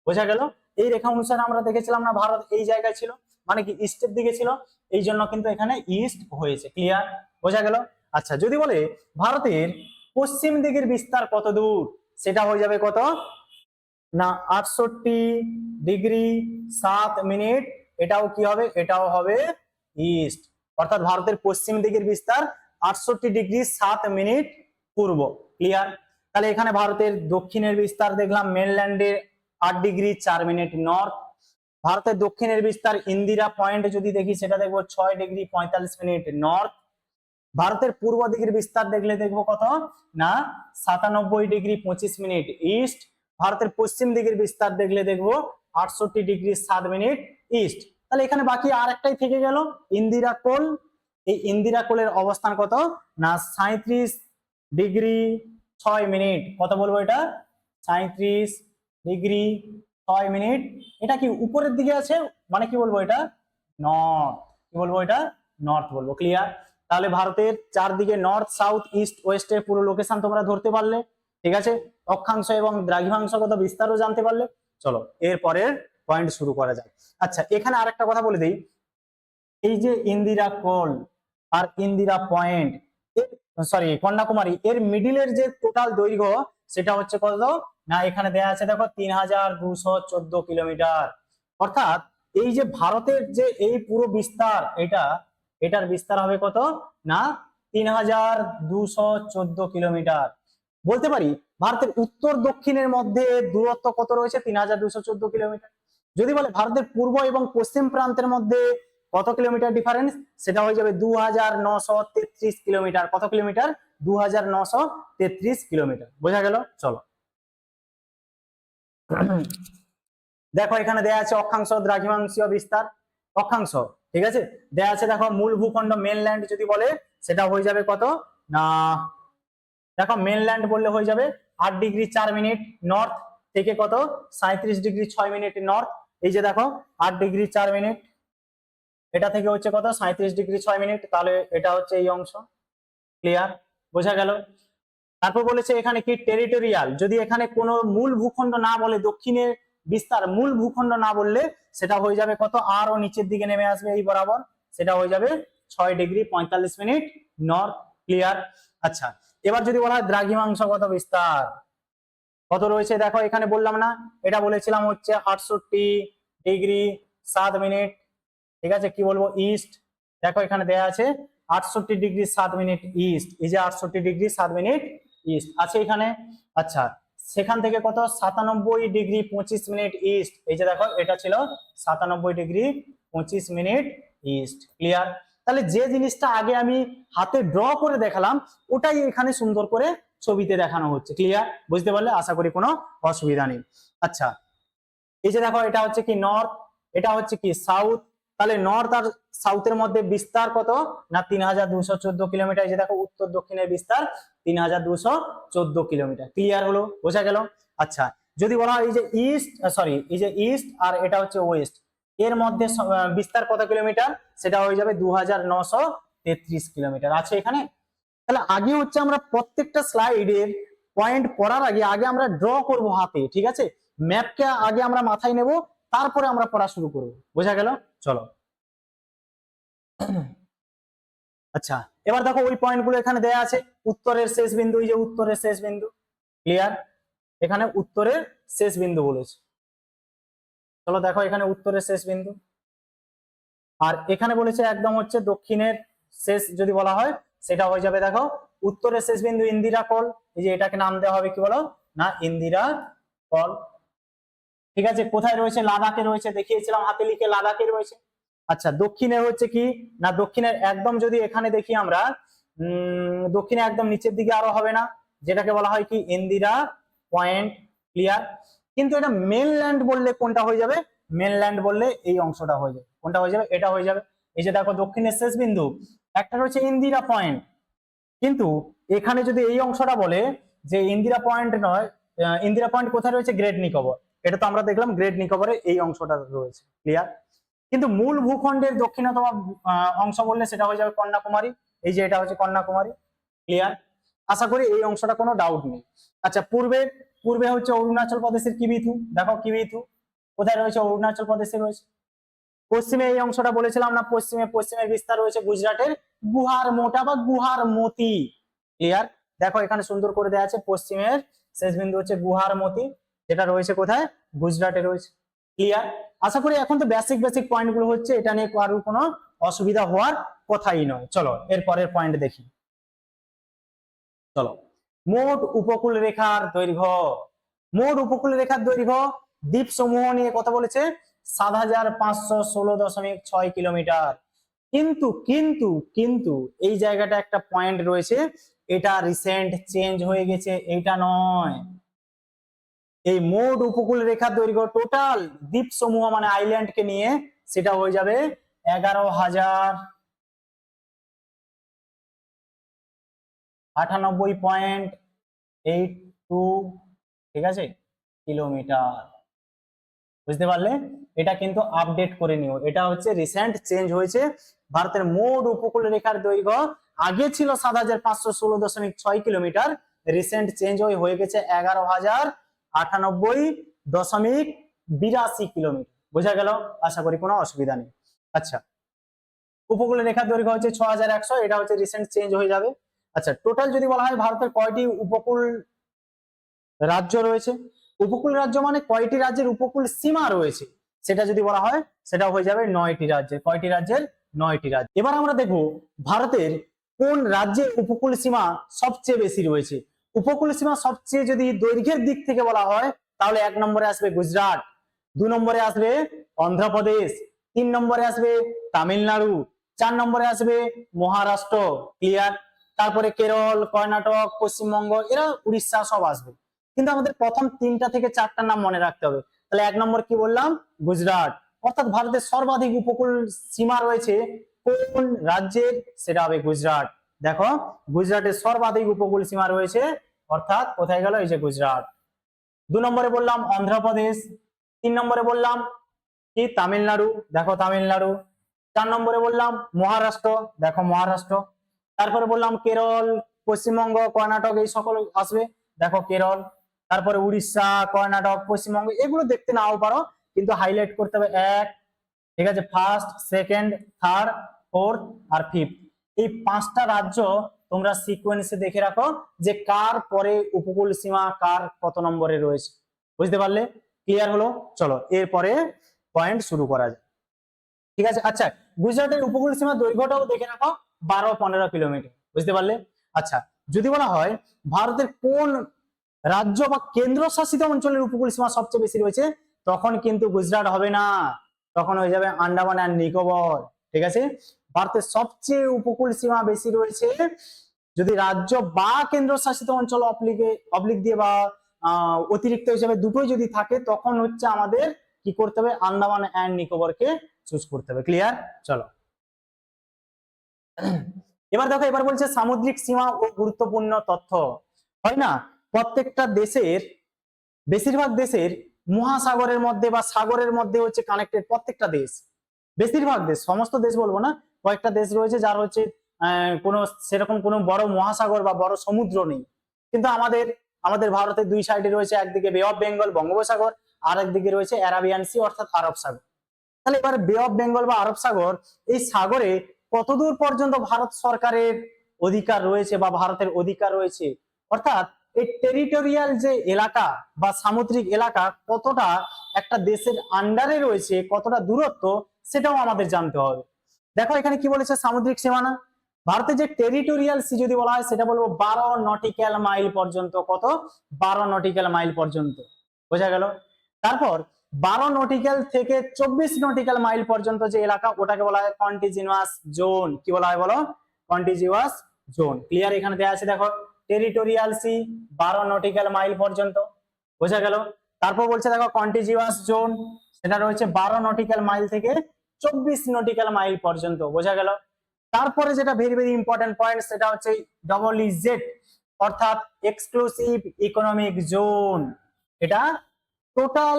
বোঝা গেল? এই রেখা অনুসারে আমরা দেখেছিলাম না ভারত এই জায়গায় ছিল, মানে কি ইস্টের দিকে ছিল, এই জন্য কিন্তু এখানে ইস্ট হয়েছে। ক্লিয়ার? বোঝা গেল? আচ্ছা যদি বলে ভারতের পশ্চিম দিকের বিস্তার কত দূর, সেটা হয়ে যাবে কত, না 68°7'। এটাও কি হবে, এটাও হবে ইস্ট, অর্থাৎ ভারতের পশ্চিম দিকের বিস্তার 68°7' পূর্ব। ক্লিয়ার? তাহলে এখানে ভারতের দক্ষিণের বিস্তার দেখলাম মেনল্যান্ডের 8°4' নর্থ, ভারতের দক্ষিণের বিস্তার ইন্দিরা পয়েন্ট যদি দেখি সেটা দেখবো 6 ডিগ্রি 45 মিনিট নর্থ। ভারতের পূর্ব দিকের বিস্তার দেখলে দেখবো কত না 97 ডিগ্রি 25 মিনিট ইস্ট। ভারতের পশ্চিম দিকের বিস্তার দেখলে দেখবো 68 ডিগ্রি 7 মিনিট ইস্ট। তাহলে এখানে বাকি আর একটাই থেকে গেল ইন্দিরা কোল। এই ইন্দিরা কোলের অবস্থান কত না 37 ডিগ্রি 6 মিনিট। কত বলবো এটা 37 ডিগ্রি 6 মিনিট। এটা কি উপরের দিকে আছে, মানে কি বলবো এটা নর্থ। কি বলবো এটা নর্থ বলবো। ক্লিয়ার? তাহলে ভারতের চারদিকে নর্থ সাউথ ইস্ট ওয়েস্টের পুরো লোকেশন তোমরা ধরতে পারলে। ঠিক আছে, অক্ষাংশ এবং দ্রাঘিমাংশগত বিস্তারও জানতে পারলে। চলো এর পরের পয়েন্ট শুরু করা যায়। আচ্ছা, এখানে আরেকটা কথা বলে দিই, এই যে ইন্দিরা কোল আর ইন্দিরা পয়েন্ট, সরি কন্যাকুমারী, এর মিডিলের যে টোটাল দৈর্ঘ্য সেটা হচ্ছে কত না এখানে দেয়া আছে দেখো 3214 কিলোমিটার। অর্থাৎ এই যে ভারতের যে এই পুরো বিস্তার, এটার বিস্তার হবে কত না 3214 কিলোমিটার। বলতে পারি ভারতের উত্তর দক্ষিণের মধ্যে দূরত্ব কত রয়েছে 3214 কিলোমিটার। যদি বলে ভারতের পূর্ব এবং পশ্চিম প্রান্তের মধ্যে কত কিলোমিটার ডিফারেন্স, সেটা হয়ে যাবে 2933 কিলোমিটার। কত কিলোমিটার 2933 কিলোমিটার। বোঝা গেল? চলো দেখো এখানে দেয়া আছে অক্ষাংশ দ্রাঘিমাংশীয় বিস্তার। অক্ষাংশ ঠিক আছে দেয়া আছে, দেখো মূল ভূখণ্ড মেনল্যান্ড যদি বলে সেটা হয়ে যাবে কত না, দেখো মেনল্যান্ড বললে হয়ে যাবে 8 ডিগ্রি 4 মিনিট নর্থ থেকে কত 37 ডিগ্রি 6 মিনিট নর্থ। এই যে দেখো 8 ডিগ্রি 4 মিনিট, এটা থেকে হচ্ছে কত 37 ডিগ্রি 6 মিনিট। তাহলে এটা হচ্ছে এই অংশ। ক্লিয়ার? বোঝা গেল? তারপর বলেছে এখানে কি টেরিটোরিয়াল, যদি এখানে কোনো মূল ভূখণ্ড না বলে, দক্ষিণের বিস্তার মূল ভূখণ্ড না বললে সেটা হয়ে যাবে কত আরো নিচের দিকে নেমে আসবে এই বরাবর, সেটা হয়ে যাবে 6 ডিগ্রি 45 মিনিট নর্থ। ক্লিয়ার? আচ্ছা, এবার যদি বলা হয় দ্রাঘিমাংশগত বিস্তার কত রয়েছে, দেখো এখানে বললাম না, এটা বলেছিলাম হচ্ছে 68 ডিগ্রি 7 মিনিট। ঠিক আছে, কি বলবো ইস্ট। দেখো এখানে দেয়া আছে 68 ডিগ্রি 7 মিনিট ইস্ট। এই যে 68 ডিগ্রি 7 মিনিট ইস্ট আছে এখানে। আচ্ছা, সেখান থেকে কত 97 ডিগ্রি 25 মিনিট ইস্ট। এই যে দেখো এটা ছিল 97 ডিগ্রি 25 মিনিট ইস্ট। ক্লিয়ার? তাহলে যে জিনিসটা আগে আমি হাতে ড্র করে দেখালাম ওটাই এখানে সুন্দর করে ছবিতে দেখানো হচ্ছে। ক্লিয়ার? বুঝতে পারলে? আশা করি কোনো অসুবিধা নেই। আচ্ছা, এই যে দেখো এটা হচ্ছে কি নর্থ, এটা হচ্ছে কি সাউথ। তাহলে নর্থ আর সাউথের মধ্যে বিস্তার কত না 3214 কিলোমিটার। এই যে দেখো উত্তর দক্ষিণের বিস্তার 3214 কিলোমিটার। ক্লিয়ার হলো? বোঝা গেল? আচ্ছা, যদি বলা হয় এই যে ইস্ট, সরি এই যে ইস্ট আর এটা হচ্ছে ওয়েস্ট, এর মধ্যে বিস্তার কত কিলোমিটার, সেটা হয়ে যাবে 2933 কিলোমিটার আছে এখানে। তাহলে আগে হচ্ছে আমরা প্রত্যেকটা স্লাইডের পয়েন্ট পড়ার আগে আগে আমরা ড্র করব হাতে। ঠিক আছে, ম্যাপকে আগে আমরা মাথায় নেব, তারপরে আমরা পড়া শুরু করব। বোঝা গেল? চলো আচ্ছা, এবার দেখো ওই পয়েন্টগুলো এখানে দেয়া আছে। উত্তরের শেষ বিন্দু, এই যে উত্তরের শেষ বিন্দু। ক্লিয়ার? এখানে উত্তরের শেষ বিন্দু বলেছে। চলো দেখো এখানে উত্তরের শেষ বিন্দু, আর এখানে বলেছে একদম হচ্ছে দক্ষিণের শেষ যদি বলা হয় সেটা হয়ে যাবে দেখো উত্তরের শেষ বিন্দু ইন্দিরা কল। এই যে এটাকে নাম দেওয়া হবে কি বলো না ইন্দিরা কল। ঠিক আছে, কোথায় রয়েছে লাদাখে রয়েছে, দেখিয়েছিলাম হাতে লিখে লাদাখে রয়েছে। আচ্ছা, দক্ষিণে হচ্ছে কি না দক্ষিণের একদম যদি এখানে দেখি আমরা দক্ষিণে একদম নিচের দিকে আরো হবে না, যেটাকে বলা হয় কি ইন্দিরা পয়েন্ট। ক্লিয়ার? কিন্তু এটা মেনল্যান্ড বললে কোনটা হয়ে যাবে, মেনল্যান্ড বললে এই অংশটা হয়ে যাবে। কোনটা হয়ে যাবে, এটা হয়ে যাবে। এই যে দেখো দক্ষিণের শেষ বিন্দু একটা রয়েছে ইন্দিরা পয়েন্ট, কিন্তু এখানে যদি এই অংশটা বলে যে ইন্দিরা পয়েন্ট নয়, ইন্দিরা পয়েন্ট কোথায় রয়েছে গ্রেট নিকোবর, এটা তো আমরা দেখলাম গ্রেট নিকোবরে এই অংশটা রয়েছে। ক্লিয়ার? কিন্তু মূল ভূখণ্ডের দক্ষিণতম অংশ বললে সেটা হয়ে যাবে কন্যাকুমারী। এই যে এটা হচ্ছে কন্যাকুমারী। ক্লিয়ার? আশা করি এই অংশটা কোনো ডাউট নেই। আচ্ছা, পূর্বে হচ্ছে অরুণাচল প্রদেশের কিবিথু। দেখো কিবিথু কোথায় রয়েছে, অরুণাচল প্রদেশে রয়েছে। পশ্চিমে এই অংশটা বলেছিলাম না, পশ্চিমের বিস্তার রয়েছে গুজরাটের গুহার মোটা বা গুহার মতি। ক্লিয়ার? দেখো এখানে সুন্দর করে দেওয়া আছে পশ্চিমের শেষ বিন্দু হচ্ছে গুহার মতি, যেটা রয়েছে কোথায় গুজরাটে রয়েছে। ক্লিয়ার? আশা করি এখন তো বেসিক পয়েন্ট গুলো হচ্ছে, এটা নিয়ে কারোর কোনো অসুবিধা হওয়ার কথাই নয়। চলো এর পরের পয়েন্ট দেখি। চলো, মোট উপকূল রেখার দৈর্ঘ্য। মোট উপকূল রেখার দৈর্ঘ্য দ্বীপ সমূহ নিয়ে কথা বলেছে, 7,516.6 কিলোমিটার। কিন্তু কিন্তু কিন্তু এই জায়গাটা একটা পয়েন্ট রয়েছে, এটা রিসেন্ট চেঞ্জ হয়ে গেছে, এটা নয়। এই মোট উপকূল রেখার দৈর্ঘ্য টোটাল দ্বীপ সমূহ মানে আইল্যান্ডকে নিয়ে সেটা হয়ে যাবে 11,098.82, ঠিক আছে, কিলোমিটার। বুঝতে পারলে? এটা কিন্তু আপডেট করে নিও, এটা হচ্ছে রিসেন্ট চেঞ্জ হয়েছে। ভারতের মোট উপকূল রেখার দৈর্ঘ্য আগে ছিল 7,516.6 কিলোমিটার, রিসেন্ট চেঞ্জ হয়ে গেছে 11,098.82 কিলোমিটার। বোঝা গেল? আশা করি কোনো অসুবিধা নেই। আচ্ছা, উপকূল রেখার দৈর্ঘ্য হচ্ছে 6,100, এটা হচ্ছে রিসেন্ট চেঞ্জ হয়ে যাবে। আচ্ছা, টোটাল যদি বলা হয় ভারতের কয়টি উপকূল রাজ্য রয়েছে, উপকূল রাজ্য মানে কয়টি রাজ্যের উপকূল সীমা রয়েছে, সেটা যদি বলা হয় সেটা হয়ে যাবে 9টি রাজ্যের। কয়টি রাজ্যের? 9টি রাজ্য। এবার আমরা দেখব ভারতের কোন রাজ্যের উপকূল সীমা সবচেয়ে বেশি রয়েছে। উপকূল সীমা সবচেয়ে যদি দৈর্ঘ্যের দিক থেকে বলা হয় তাহলে 1 নম্বরে আসবে গুজরাট, 2 নম্বরে আসবে অন্ধ্রপ্রদেশ, 3 নম্বরে আসবে তামিলনাড়ু, 4 নম্বরে আসবে মহারাষ্ট্র, ক্লিয়ার। তারপরে কেরল, কর্ণাটক, পশ্চিমবঙ্গ, এরা উড়িষ্যা সব আসবে। কিন্তু আমাদের প্রথম 3টা থেকে 4টার নাম মনে রাখতে হবে। তাহলে 1 নম্বর কি বললাম? গুজরাট। অর্থাৎ ভারতের সর্বাধিক উপকূল সীমা রয়েছে কোন রাজ্যের? সেটা হবে গুজরাট। দেখো, গুজরাটের সর্বাধিক উপকূল সীমা রয়েছে, অর্থাৎ কোথায় গেল? এই যে গুজরাট। 2 নম্বরে বললাম অন্ধ্রপ্রদেশ, 3 নম্বরে বললাম কি? তামিলনাড়ু, দেখো তামিলনাড়ু। 4 নম্বরে বললাম মহারাষ্ট্র, দেখো মহারাষ্ট্র। তারপরে বললাম কেরল, পশ্চিমবঙ্গ, কর্ণাটক, এই সকল আসবে, দেখো কেরল। তারপরে উড়িষ্যা, কর্ণাটক, পশ্চিমবঙ্গ, এগুলো দেখতে নাও পারো, কিন্তু হাইলাইট করতে হবে 1, ঠিক আছে, ফার্স্ট, সেকেন্ড, থার্ড, ফোর্থ আর ফিফথ। এই 5টা রাজ্য তোমরা সিকোয়েন্সে দেখে রাখো যে কার পরে উপকূল সীমা কার কত নম্বরে রয়েছে। বুঝতে পারলে? ক্লিয়ার হলো? চলো এরপরে পয়েন্ট শুরু করা যায়, ঠিক আছে। আচ্ছা, গুজরাটের উপকূল সীমা দৈর্ঘ্যটাও দেখে রাখো, 12-15 কিলোমিটার। বুঝতে পারলে? আচ্ছা, যদি বলা হয় ভারতের কোন রাজ্য বা কেন্দ্র শাসিত অঞ্চলের উপকূল সীমা সবচেয়ে বেশি রয়েছে, তখন কিন্তু গুজরাট হবে না, তখন হয়ে যাবে আন্দামান আর নিকোবর, ঠিক আছে। ভারতের সবচেয়ে উপকূল সীমা বেশি রয়েছে যদি রাজ্য বা কেন্দ্র শাসিত অঞ্চল অবলিক দিয়ে বা অতিরিক্ত হিসেবে দুটোই যদি থাকে, তখন হচ্ছে আমাদের কি করতে হবে? আন্দামান এন্ড নিকোবরকে চুজ করতে হবে। ক্লিয়ার? চলো এবার দেখো, এবার বলছে সামুদ্রিক সীমা ও গুরুত্বপূর্ণ তথ্য। হয় না, প্রত্যেকটা দেশের, বেশিরভাগ দেশের মহাসাগরের মধ্যে বা সাগরের মধ্যে হচ্ছে কানেক্টেড, প্রত্যেকটা দেশ, বেশিরভাগ দেশ, সমস্ত দেশ বলবো না, কয়েকটা দেশ রয়েছে যার হচ্ছে কোনো সেরকম কোনো বড় মহাসাগর বা বড় সমুদ্র নেই। কিন্তু আমাদের ভারতের দুই সাইডে রয়েছে, একদিকে বে অফ বেঙ্গল বঙ্গোপসাগর, আর একদিকে রয়েছে অ্যারাবিয়ান সি অর্থাৎ আরব সাগর। তাহলে এবার বে অফ বেঙ্গল বা আরব সাগর, এই সাগরে কতদূর পর্যন্ত ভারত সরকারের অধিকার রয়েছে বা ভারতের অধিকার রয়েছে, অর্থাৎ এই টেরিটোরিয়াল যে এলাকা বা সামুদ্রিক এলাকা কতটা একটা দেশের আন্ডারে রয়েছে, কতটা দূরত্ব, সেটাও আমাদের জানতে হবে। দেখো এখানে কি বলেছে, সামুদ্রিক সীমানা ভারতের যে টেরিটোরিয়াল সি যদি বলা হয় সেটা বলবো 12 নটিক্যাল মাইল পর্যন্ত। কত? 12 নটিক্যাল মাইল পর্যন্ত। বোঝা গেল? তারপর 12 নটিক্যাল থেকে 24 নটিক্যাল মাইল পর্যন্ত যে এলাকা, ওটাকে বলা হয় কন্টিজিউয়াস জোন। কি বলা হয় বলো? Contiguous zone. ক্লিয়ার? এখানে দেওয়া আছে দেখো, টেরিটোরিয়াল সি 12 নটিক্যাল মাইল পর্যন্ত। বোঝা গেল? তারপর বলছে দেখো কন্টিজিউয়াস জোন, সেটা রয়েছে 12 নটিক্যাল মাইল থেকে 24 নটিক্যাল মাইল পর্যন্ত। বোঝা গেল? তারপরে যেটা ভেরি ভেরি ইম্পর্টেন্ট পয়েন্ট, সেটা হচ্ছে ডব্লিউজেড অর্থাৎ এক্সক্লুসিভ ইকোনমিক জোন। এটা টোটাল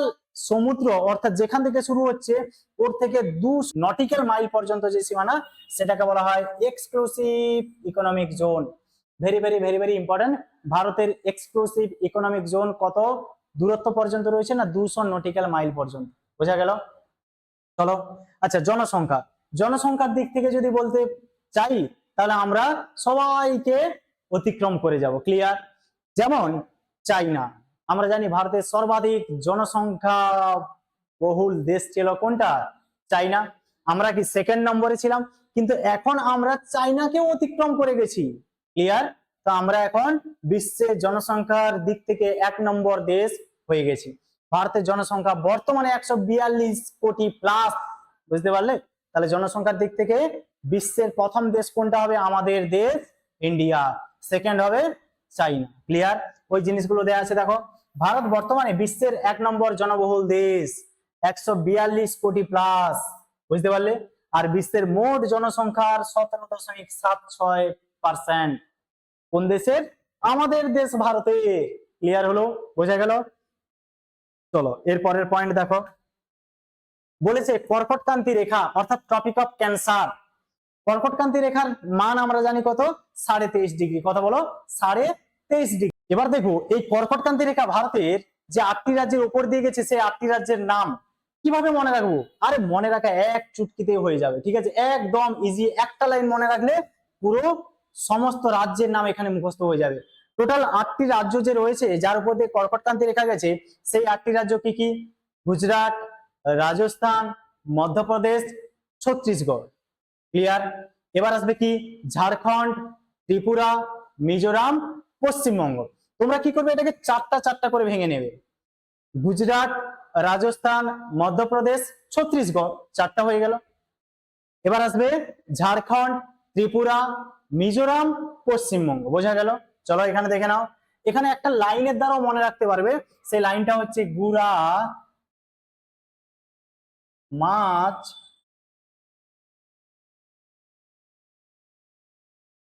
সমুদ্র, অর্থাৎ যেখান থেকে শুরু হচ্ছে ওর থেকে 2 নটিক্যাল মাইল পর্যন্ত যে সীমানা, সেটাকে বলা হয় exclusive economic zone. Very very very very important. ভারতের এক্সক্লুসিভ ইকোনমিক জোন কত দূরত্ব পর্যন্ত রয়েছে না? 200 নটিক্যাল মাইল পর্যন্ত। বোঝা গেল? চলো আচ্ছা, জনসংখ্যার দিক থেকে যদি বলতে চাই, তাহলে আমরা সবাইকে অতিক্রম করে যাব। ক্লিয়ার? যেমন চাইনা, আমরা জানি ভারতের সর্বাধিক জনসংখ্যা বহুল দেশ ছিল কোনটা? চাইনা। আমরা কি সেকেন্ড নম্বরে ছিলাম, কিন্তু এখন আমরা চাইনাকেও অতিক্রম করে গেছি। ক্লিয়ার? তো আমরা এখন বিশ্বের জনসংখ্যার দিক থেকে 1 নম্বর দেশ হয়ে গেছি। ভারতের জনসংখ্যা বর্তমানে 142 কোটি প্লাস। বুঝতে পারলে? তাহলে জনসংখ্যার দিক থেকে বিশ্বের প্রথম দেশ কোনটা হবে? আমাদের দেশ ইন্ডিয়া। সেকেন্ড হবে চাইনা। ক্লিয়ার? ওই জিনিসগুলো দেওয়া আছে দেখো। ভারত বর্তমানে বিশ্বের 1 নম্বর জনবহুল দেশ, 142 কোটি প্লাস। বুঝতে পারলে? আর বিশ্বের মোট জনসংখ্যার 17.76%। কোন দেশের? আমাদের দেশ ভারতে। ক্লিয়ার হলো? বোঝা গেল? চলো এর পরের পয়েন্ট দেখো। বলেছে কর্কটক্রান্তি রেখা অর্থাৎ ট্রপিক অফ ক্যান্সার। কর্কটক্রান্তি রেখার মান আমরা জানি কত? 23.5 ডিগ্রি। কথা বলো, 23.5 ডিগ্রি। এবার দেখো এই কর্কটক্রান্তি রেখা ভারতের যে 8টি রাজ্যের উপর দিয়ে গেছে, সেই 8টি রাজ্যের নাম কিভাবে মনে রাখবো? আরে মনে রাখা এক চুটকিতে হয়ে যাবে। ঠিক আছে, একদম ইজি। একটা লাইন মনে রাখলে পুরো সমস্ত রাজ্যের নাম এখানে মুখস্থ হয়ে যাবে। টোটাল 8টি রাজ্য যে রয়েছে যার উপর দিয়ে কর্কটক্রান্তি রেখা গেছে, সেই 8টি রাজ্য কি কি? গুজরাট, রাজস্থান, মধ্যপ্রদেশ, ছত্তিশগড়। ক্লিয়ার? এবার আসবে কি? ঝাড়খণ্ড, ত্রিপুরা, মিজোরাম, পশ্চিমবঙ্গ। তোমরা কি করবে? এটাকে চারটা চারটা করে ভেঙে নেবে। গুজরাট, রাজস্থান, মধ্যপ্রদেশ, ছত্তিশগড়, চারটা হয়ে গেল। এবার আসবে ঝাড়খণ্ড, ত্রিপুরা, মিজোরাম, পশ্চিমবঙ্গ। বোঝা গেল? চলো এখানে দেখে নাও। এখানে একটা লাইনের দ্বারাও মনে রাখতে পারবে। সেই লাইনটা হচ্ছে গুড়া মাছ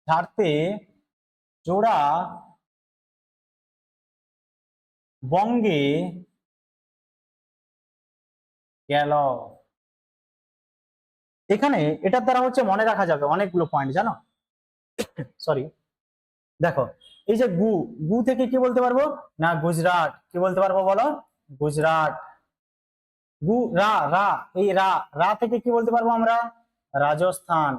ঝাড়তে জোড়া বঙ্গে গেল। এখানে এটার দ্বারা হচ্ছে মনে রাখা যাবে অনেকগুলো পয়েন্ট, জানো? সরি, দেখো এই যে গু, গু থেকে কি বলতে পারবো? না গুজরাট। কি বলতে পারবো বলো? গুজরাট। গু রা রা, এই রা রা থেকে কি বলতে পারবো আমরা? রাজস্থান।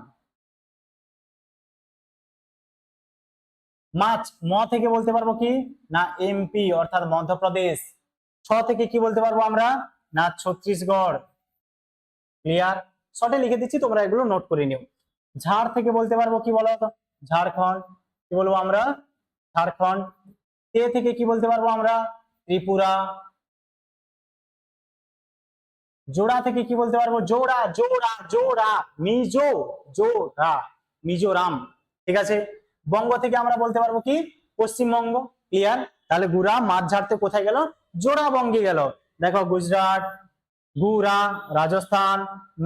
মাছ, ম থেকে বলতে পারবো কি? না এমপি অর্থাৎ মধ্যপ্রদেশ। ছ থেকে কি বলতে পারবো আমরা? না ছত্তিশগড়। ক্লিয়ার? শর্টে লিখে দিচ্ছি, তোমরা এগুলো নোট করে নিও। ঝাড় থেকে বলতে পারবো কি বলো তো? ঝাড়খণ্ড। কি বলবো আমরা? ঝাড়খণ্ড। তে থেকে কি বলতে পারবো আমরা? ত্রিপুরা। জোড়া থেকে কি বলতে পারবো? জোড়া জোড়া জোড়া, মিজো, জোড়া, মিজোরাম। ঠিক আছে? বঙ্গ থেকে আমরা বলতে পারবো কি? পশ্চিমবঙ্গ। ক্লিয়ার? তাহলে গুড়া মাছ ঝাড়তে কোথায় গেল? জোড়া বঙ্গে গেল। দেখো গুজরাট, গুড়া রাজস্থান,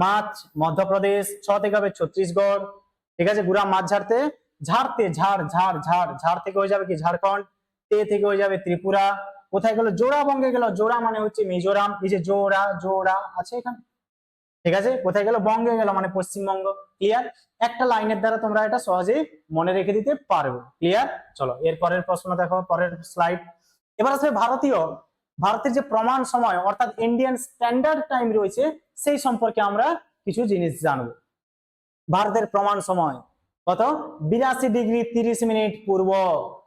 মাছ মধ্যপ্রদেশ, ছ থেকে হবে ছত্তিশগড়। ঠিক আছে? গুড়া মাছ ঝাড়তে, ঝাড়তে ঝাড় ঝাড় ঝাড়, ঝাড় থেকে হয়ে যাবে কি? ঝাড়খণ্ড। তে থেকে হয়ে যাবে ত্রিপুরা। কোথায় গেল? জোড়া বঙ্গে গেল। জোড়া মানে হচ্ছে মিজোরাম। এই যে জোড়া জোড়া আছে এখানে। ঠিক আছে? কোথায় গেল? বঙ্গে গেল, মানে পশ্চিমবঙ্গ। ক্লিয়ার? একটা লাইনের দ্বারা তোমরা এটা সহজেই মনে রেখে দিতে পারবে। ক্লিয়ার? চলো এর পরের প্রশ্ন দেখো, পরের স্লাইড। এবার আসবে ভারতের যে প্রমাণ সময় অর্থাৎ ইন্ডিয়ান স্ট্যান্ডার্ড টাইম রয়েছে, সেই সম্পর্কে আমরা কিছু জিনিস জানবো। ভারতের প্রমাণ সময় কত? 82°30' পূর্ব।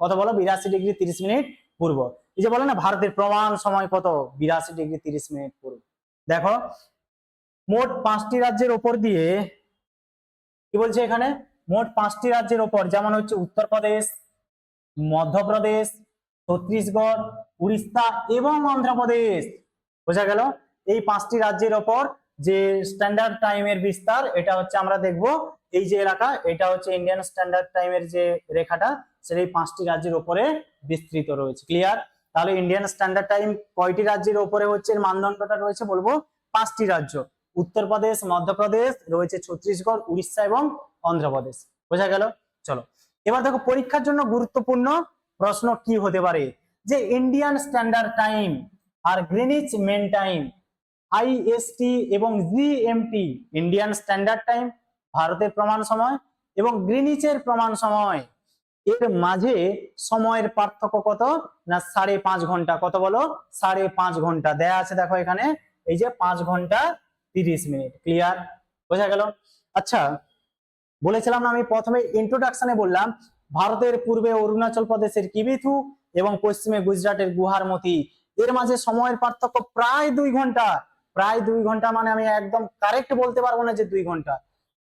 কত বলো? 82°30' পূর্ব। এই যে বলে না ভারতের প্রমাণ সময় কত? 82°30' পূর্ব। দেখো মোট 5টি রাজ্যের উপর দিয়ে কি বলছে এখানে? মোট 5টি রাজ্যের উপর, যেমন হচ্ছে উত্তরপ্রদেশ, মধ্যপ্রদেশ, ছত্তিশগড়, উড়িষ্যা এবং অন্ধ্রপ্রদেশ। বোঝা গেল? এই 5টি রাজ্যের ওপর যে স্ট্যান্ডার্ড টাইমের বিস্তার, এটা হচ্ছে আমরা দেখব। এই যে এলাকা, এটা হচ্ছে ইন্ডিয়ান স্ট্যান্ডার্ড টাইমের যে রেখাটা, সেই 5টি রাজ্যের উপরে বিস্তৃত রয়েছে। ক্লিয়ার? তাহলে ইন্ডিয়ান স্ট্যান্ডার্ড টাইম কয়টি রাজ্যের উপরে হচ্ছে মানদণ্ডটা রয়েছে বলবো? 5টি রাজ্য, উত্তরপ্রদেশ, মধ্যপ্রদেশ, রয়েছে ছত্তিশগড়, উড়িষ্যা এবং অন্ধ্রপ্রদেশ। বোঝা গেল? চলো এবার দেখো পরীক্ষার জন্য গুরুত্বপূর্ণ প্রশ্ন কি হতে পারে। যে ইন্ডিয়ান স্ট্যান্ডার্ড টাইম আর গ্রিনিচ মেন টাইম, আইএসটি এবং জিএমটি, ইন্ডিয়ান স্ট্যান্ডার্ড টাইম ভারতের প্রমাণ সময় এবং গ্রিনিচের প্রমাণ সময়, এর মাঝে সময়ের পার্থক্য কত? না 5.5 ঘন্টা। কত বলো? 5.5 ঘন্টা দেয়া আছে দেখো এখানে। এই যে 5 ঘন্টা 30 মিনিট। ক্লিয়ার? বোঝা গেল? আচ্ছা, বলেছিলাম না আমি প্রথমে ইন্ট্রোডাকশনে বললাম, ভারতের পূর্বে অরুণাচল প্রদেশের কিবিথু এবং পশ্চিমে গুজরাটের গুহারমতি, এর মাঝে সময়ের পার্থক্য প্রায় 2 ঘন্টা। প্রায় 2 ঘন্টা মানে আমি একদম কারেক্ট বলতে পারবো না যে 2 ঘন্টা।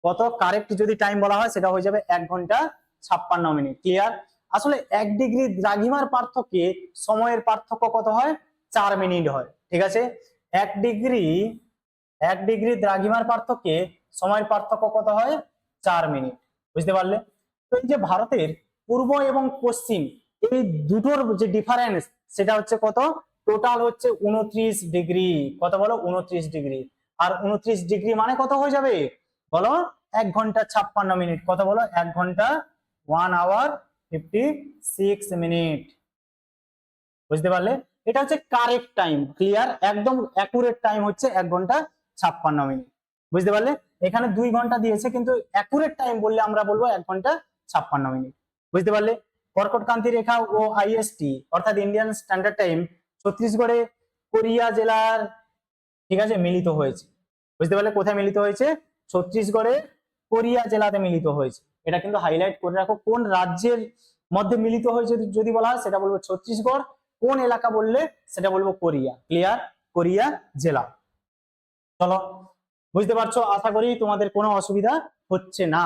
কত কারেক্ট যদি টাইম বলা হয় সেটা হয়ে যাবে 1 ঘন্টা 56 মিনিট। ক্লিয়ার? আসলে 1 ডিগ্রি দ্রাঘিমার পার্থক্যে সময়ের পার্থক্য কত হয়? 4 মিনিট হয়। ঠিক আছে, 1 ডিগ্রি দ্রাঘিমার পার্থক্যে সময়ের পার্থক্য কত হয়? 4 মিনিট। বুঝতে পারলে? তো এই যে ভারতের পূর্ব এবং পশ্চিম এই দুটোর যে ডিফারেন্স সেটা হচ্ছে কত? টোটাল হচ্ছে 29 ডিগ্রি। কত বলো? 29 ডিগ্রি। আর 29 ডিগ্রি মানে কত হয়ে যাবে বলো? 1 ঘন্টা 56 মিনিট। কত বলো? 1 ঘন্টা 1 hour 56 মিনিট। বুঝতে পারলে? এটা হচ্ছে কারেক্ট টাইম। ক্লিয়ার? একদম অ্যাকুরেট টাইম হচ্ছে 1 ঘন্টা 56 মিনিট। বুঝতে পারলে? এখানে 2 ঘন্টা দিয়েছে, কিন্তু অ্যাকুরেট টাইম বললে আমরা বলবো 1 ঘন্টা 56 মিনিট। বুঝতে পারলে? কর্কটক্রান্তি রেখা ও আইএসটি অর্থাৎ ইন্ডিয়ান স্ট্যান্ডার্ড টাইম ছত্তিশগড়ে কোরিয়া জেলার, ঠিক আছে, মিলিত হয়েছে। বুঝতে পারলে? কোথায় মিলিত হয়েছে? ছত্তিশগড়ে কোরিয়া জেলাতে মিলিত হয়েছে। এটা কিন্তু হাইলাইট করে রাখো, কোন রাজ্যের মধ্যে মিলিত হয়েছে যদি বলা হয় সেটা বলবো ছত্তিশগড়, কোন এলাকা বললে সেটা বলবো কোরিয়া। ক্লিয়ার? কোরিয়া জেলা। চলো, বুঝতে পারছো? আশা করি তোমাদের কোনো অসুবিধা হচ্ছে না।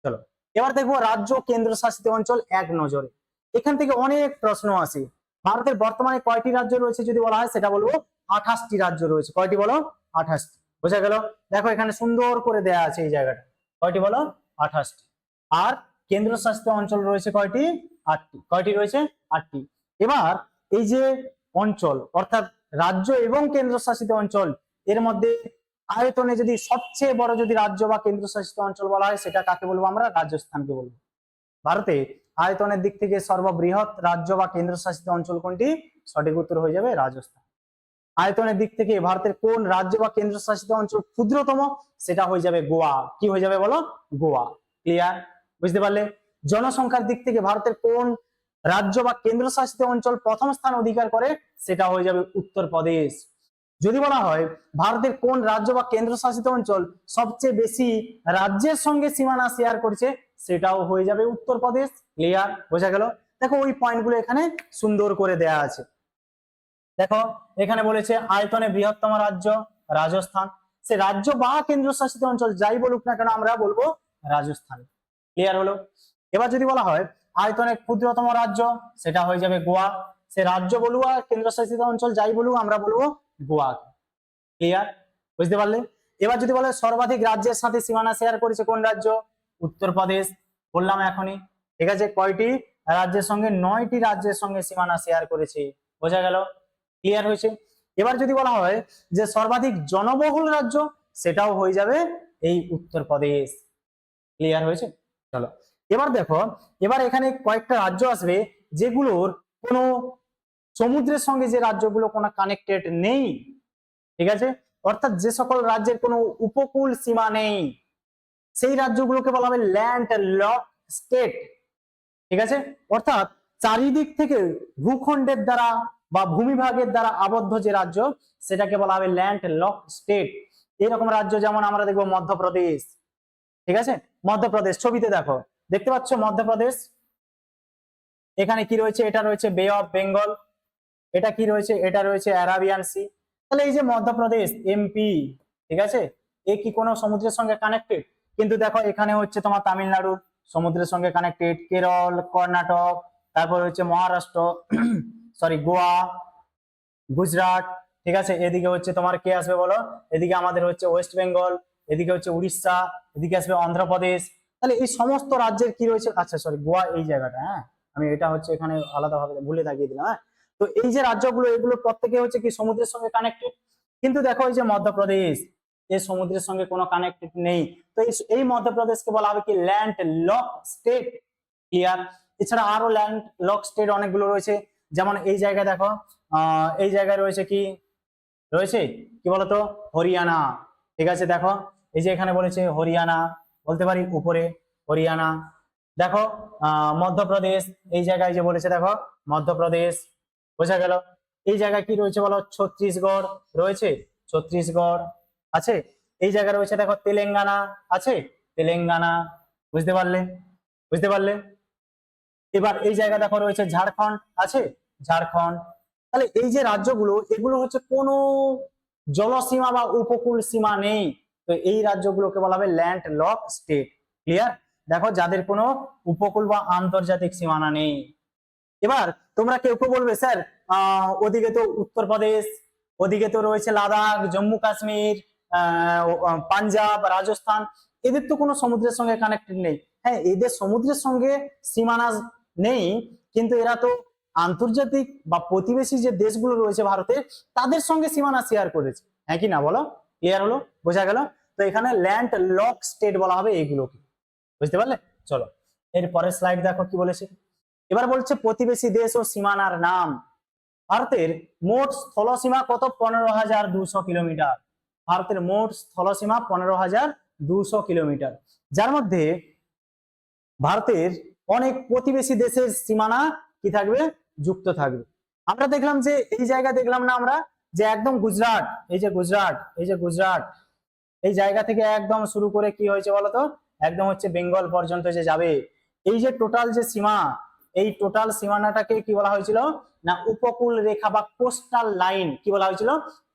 চলো এবার দেখবো রাজ্য কেন্দ্র শাসিত অঞ্চল এক নজরে। এখান থেকে অনেক প্রশ্ন আসে। ভারতের বর্তমানে কয়টি রাজ্য রয়েছে যদি বলা হয় সেটা বলবো 28টি রাজ্য রয়েছে। কয়টি বলো? 28টি। বোঝা গেল? দেখো এখানে সুন্দর করে দেয়া আছে এই জায়গাটা। কয়টি বলো? 28টি। আর কেন্দ্র শাসিত অঞ্চল রয়েছে কয়টি? 8টি। কয়টি রয়েছে? 8টি। এবার এই যে অঞ্চল অর্থাৎ রাজ্য এবং কেন্দ্র শাসিত অঞ্চল, এর মধ্যে আয়তনে যদি সবচেয়ে বড় যদি রাজ্য বা কেন্দ্রশাসিত অঞ্চল বলা হয় সেটা কাকে বলবো? আমরা রাজস্থানকে বলবো। ভারতে আয়তনের দিক থেকে সর্ববৃহৎ রাজ্য বা কেন্দ্রশাসিত অঞ্চল কোনটি? সঠিক উত্তর হয়ে যাবে রাজস্থান। আয়তনের দিক থেকে ভারতের কোন রাজ্য বা কেন্দ্রশাসিত অঞ্চল ক্ষুদ্রতম? সেটা হয়ে যাবে গোয়া। কি হয়ে যাবে বলো? গোয়া। ক্লিয়ার? বুঝতে পারলে? জনসংখ্যার দিক থেকে ভারতের কোন রাজ্য বা কেন্দ্রশাসিত অঞ্চল প্রথম স্থান অধিকার করে? সেটা হয়ে যাবে উত্তরপ্রদেশ। যদি বলা হয় ভারতের কোন রাজ্য বা কেন্দ্রশাসিত অঞ্চল সবচেয়ে বেশি রাজ্যের সঙ্গে সীমানা শেয়ার করছে, সেটাও হয়ে যাবে উত্তরপ্রদেশ। ক্লিয়ার? বোঝা গেল? দেখো ওই পয়েন্টগুলো এখানে সুন্দর করে দেয়া আছে। দেখো এখানে বলেছে আয়তনে বৃহত্তম রাজ্য রাজস্থান। সে রাজ্য বা কেন্দ্রশাসিত অঞ্চল যাই বলুক না কেন আমরা বলবো রাজস্থান। ক্লিয়ার হলো? এবার যদি বলা হয় আয়তনে ক্ষুদ্রতম রাজ্য, সেটা হয়ে যাবে গোয়া। সে রাজ্য বলুক আর কেন্দ্রশাসিত অঞ্চল যাই বলুক আমরা বলবো গোয়া। ক্লিয়ার? বুঝতে পারলে? এবার যদি বলে সর্বাধিক রাজ্যের সাথে সীমানা শেয়ার করেছে কোন রাজ্য? উত্তরপ্রদেশ। বললাম এখনই। ঠিক আছে, কয়টি রাজ্যের সঙ্গে? 9টি রাজ্যের সঙ্গে সীমানা শেয়ার করেছে। বোঝা গেল? ক্লিয়ার হয়েছে? এবার যদি বলা হয় যে সর্বাধিক জনবহুল রাজ্য, সেটাও হয়ে যাবে এই উত্তরপ্রদেশ। ক্লিয়ার হয়েছে? চলো এবার দেখো, এবার এখানে কয়েকটা রাজ্য আসবে যেগুলোর কোনো সমুদ্রের সঙ্গে, যে রাজ্যগুলো কোনো কানেক্টেড নেই। ঠিক আছে, অর্থাৎ যে সকল রাজ্যের কোনো উপকূল সীমা নেই সেই রাজ্যগুলোকে বলা হবে ল্যান্ড লক স্টেট। ঠিক আছে, অর্থাৎ চারিদিক থেকে ভূখণ্ডের দ্বারা বা ভূমিভাগের দ্বারা আবদ্ধ যে রাজ্য সেটাকে বলা হবে ল্যান্ড লক স্টেট। এরকম রাজ্য যেমন আমরা দেখবো মধ্যপ্রদেশ। ঠিক আছে, মধ্যপ্রদেশ ছবিতে দেখো, দেখতে পাচ্ছ মধ্যপ্রদেশ। এখানে কি রয়েছে? এটা রয়েছে বে অফ বেঙ্গল। এটা কি রয়েছে? এটা রয়েছে অ্যারাবিয়ান সি। তাহলে এই যে মধ্যপ্রদেশ এমপি, ঠিক আছে, এ কি কোনো সমুদ্রের সঙ্গে কানেক্টেড? কিন্তু দেখো এখানে হচ্ছে তোমার তামিলনাড়ু সমুদ্রের সঙ্গে কানেক্টেড, কেরল, কর্ণাটক, তারপর হচ্ছে মহারাষ্ট্র, সরি গোয়া, গুজরাট। ঠিক আছে, এদিকে হচ্ছে তোমার কে আসবে বলো? এদিকে আমাদের হচ্ছে ওয়েস্ট বেঙ্গল, এদিকে হচ্ছে উড়িষ্যা, এদিকে আসবে অন্ধ্রপ্রদেশ। তাহলে এই সমস্ত রাজ্যের কি রয়েছে? আচ্ছা সরি, গোয়া এই জায়গাটা, হ্যাঁ আমি এটা হচ্ছে এখানে আলাদাভাবে ভুলে দাগিয়ে দিলাম। হ্যাঁ, তো এই যে রাজ্যগুলো এগুলো প্রত্যেকে হচ্ছে কি সমুদ্রের সঙ্গে কানেক্টেড। কিন্তু দেখো এই যে মধ্যপ্রদেশ, এই সমুদ্রের সঙ্গে কোনো কানেক্টেড নেই। তো এই মধ্যপ্রদেশকে বলা হবে কি ল্যান্ড লক স্টেট। ক্লিয়ার? এছাড়া আরো ল্যান্ড লক স্টেট অনেকগুলো রয়েছে, যেমন এই জায়গায় দেখো, এই জায়গায় রয়েছে কি? রয়েছে কি বলতো? হরিয়ানা। ঠিক আছে, দেখো এই যে এখানে বলেছে হরিয়ানা, বলতে পারি উপরে হরিয়ানা। দেখো মধ্যপ্রদেশ, এই জায়গায় যে বলেছে দেখো মধ্যপ্রদেশ। বোঝা গেল? এই জায়গায় কি রয়েছে বলো? ছত্তিশগড় রয়েছে, ছত্তিশগড় আছে। এই জায়গায় রয়েছে দেখো তেলেঙ্গানা আছে, তেলেঙ্গানা। বুঝতে পারলে? বুঝতে পারলে? এবার এই জায়গা দেখো রয়েছে ঝাড়খণ্ড আছে, ঝাড়খণ্ড। তাহলে এই যে রাজ্যগুলো এগুলো হচ্ছে কোনো জলসীমা বা উপকূল সীমা নেই। তো এই রাজ্যগুলোকে বলা হবে ল্যান্ড লক স্টেট। ক্লিয়ার? দেখো যাদের কোনো উপকূল বা আন্তর্জাতিক সীমানা নেই। এবার তোমরা কেউ কেউ বলবে স্যার ওদিকে তো উত্তরপ্রদেশ, ওদিকে তো রয়েছে লাদাখ, জম্মু কাশ্মীর, পাঞ্জাব, রাজস্থান। এদের তো কোনো সমুদ্রের সঙ্গে কানেক্টেড নেই। হ্যাঁ, এদের সমুদ্রের সঙ্গে সীমানা নেই, কিন্তু এরা তো আন্তর্জাতিক বা প্রতিবেশী যে দেশগুলো রয়েছে ভারতের, তাদের সঙ্গে সীমানা শেয়ার করেছে। হ্যাঁ কি না বলো? ক্লিয়ার হলো? বোঝা গেল? তো এখানে ল্যান্ড লক স্টেট বলা হবে এইগুলোকে। বুঝতে পারলে? চলো এর পরের স্লাইড দেখো কি বলেছে। এবার বলছে প্রতিবেশী দেশ ও সীমানার নাম। ভারতের মোট স্থলসীমা কত? 15,200 কিলোমিটার। ভারতের মোট স্থলসীমা 15,200 কিলোমিটার, যার মধ্যে ভারতের অনেক প্রতিবেশী দেশের সীমানা কি থাকবে? যুক্ত থাকবে। আমরা দেখলাম যে এই জায়গা দেখলাম না আমরা, যে একদম গুজরাট, এই যে গুজরাট, এই যে গুজরাট, এই জায়গা থেকে একদম শুরু করে কি হয়েছে বলতো, একদম হচ্ছে বেঙ্গল পর্যন্ত যে যাবে, এই যে টোটাল যে সীমা, এই টোটাল সীমানাটাকে কি বলা হয়েছিল? না উপকূল রেখা বা কোস্টাল লাইন। কি বলা হয়েছিল?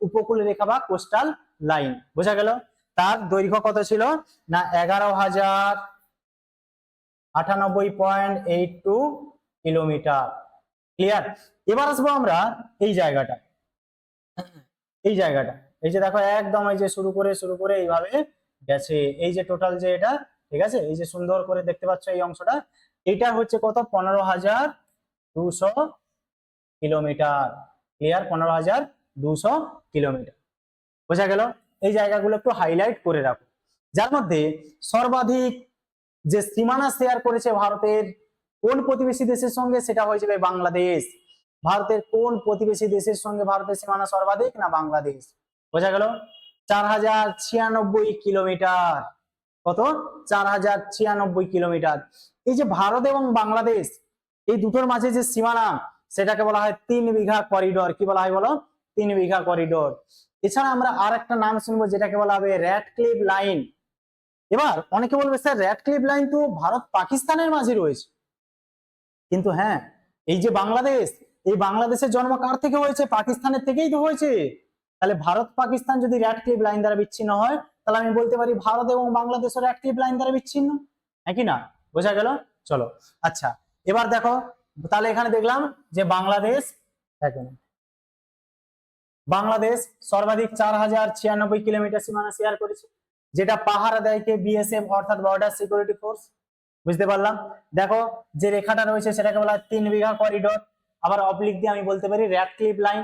উপকূল রেখা বা কোস্টাল লাইন। বোঝা গেল? তার দৈর্ঘ্য কত ছিল? না 11,098.82 কিলোমিটার। ক্লিয়ার? এবার আসবো আমরা এই জায়গাটা, এই জায়গাটা, এই যে দেখো একদম এই যে শুরু করে এইভাবে গেছে, এই যে টোটাল যে এটা, ঠিক আছে, এই যে সুন্দর করে দেখতে পাচ্ছ এই অংশটা, এটা হচ্ছে কত? 15,200 কিলোমিটার। ক্লিয়ার? 15,200 কিলোমিটার। বোঝা গেল? এই জায়গাগুলো একটু হাইলাইট করে রাখো। যার মধ্যে সর্বাধিক যে সীমানা শেয়ার করেছে ভারতের কোন প্রতিবেশী দেশের সঙ্গে, সেটা হয়ে যাবে বাংলাদেশ। ভারতের কোন প্রতিবেশী দেশের সঙ্গে ভারতের সীমানা সর্বাধিক? না বাংলাদেশ। বোঝা গেল? 4,096 কিলোমিটার। কত? 4,096 কিলোমিটার। এই যে ভারত এবং বাংলাদেশ, এই দুটোর মাঝে যে সীমানা, সেটাকে বলা হয় 3 বিঘা করিডোর। কি বলা হয় বলো? 3 বিঘা করিডোর। এছাড়া আমরা আর একটা নাম শুনবো, যেটাকে বলা হবে র্যাডক্লিফ লাইন। এবার অনেকে বলবে স্যার র্যাডক্লিফ লাইন তো ভারত পাকিস্তানের মাঝে রয়েছে, কিন্তু হ্যাঁ, এই যে বাংলাদেশ, এই বাংলাদেশের জন্ম কার থেকে হয়েছে? পাকিস্তানের থেকেই তো হয়েছে। তাহলে ভারত পাকিস্তান যদি র্যাডক্লিফ লাইন দ্বারা বিচ্ছিন্ন হয়, তাহলে আমি বলতে পারি ভারত এবং বাংলাদেশের র্যাডক্লিফ লাইন দ্বারা বিচ্ছিন্ন। হ্যাঁ কি না? বোঝা গেল? চলো আচ্ছা, এবার দেখো তাহলে এখানে দেখলাম যে বাংলাদেশ, বাংলাদেশ সর্বাধিক 4,096 কিলোমিটার সীমানা শেয়ার করেছে, যেটা পাহারা দেয় কে? বিএসএফ, অর্থাৎ বর্ডার সিকিউরিটি ফোর্স। বুঝতে পারলাম? দেখো যে রেখাটা রয়েছে সেটাকে বলা হয় 3 বিঘা করিডোর। আবার অবলিক দিয়ে আমি বলতে পারি র্যাডক্লিফ লাইন।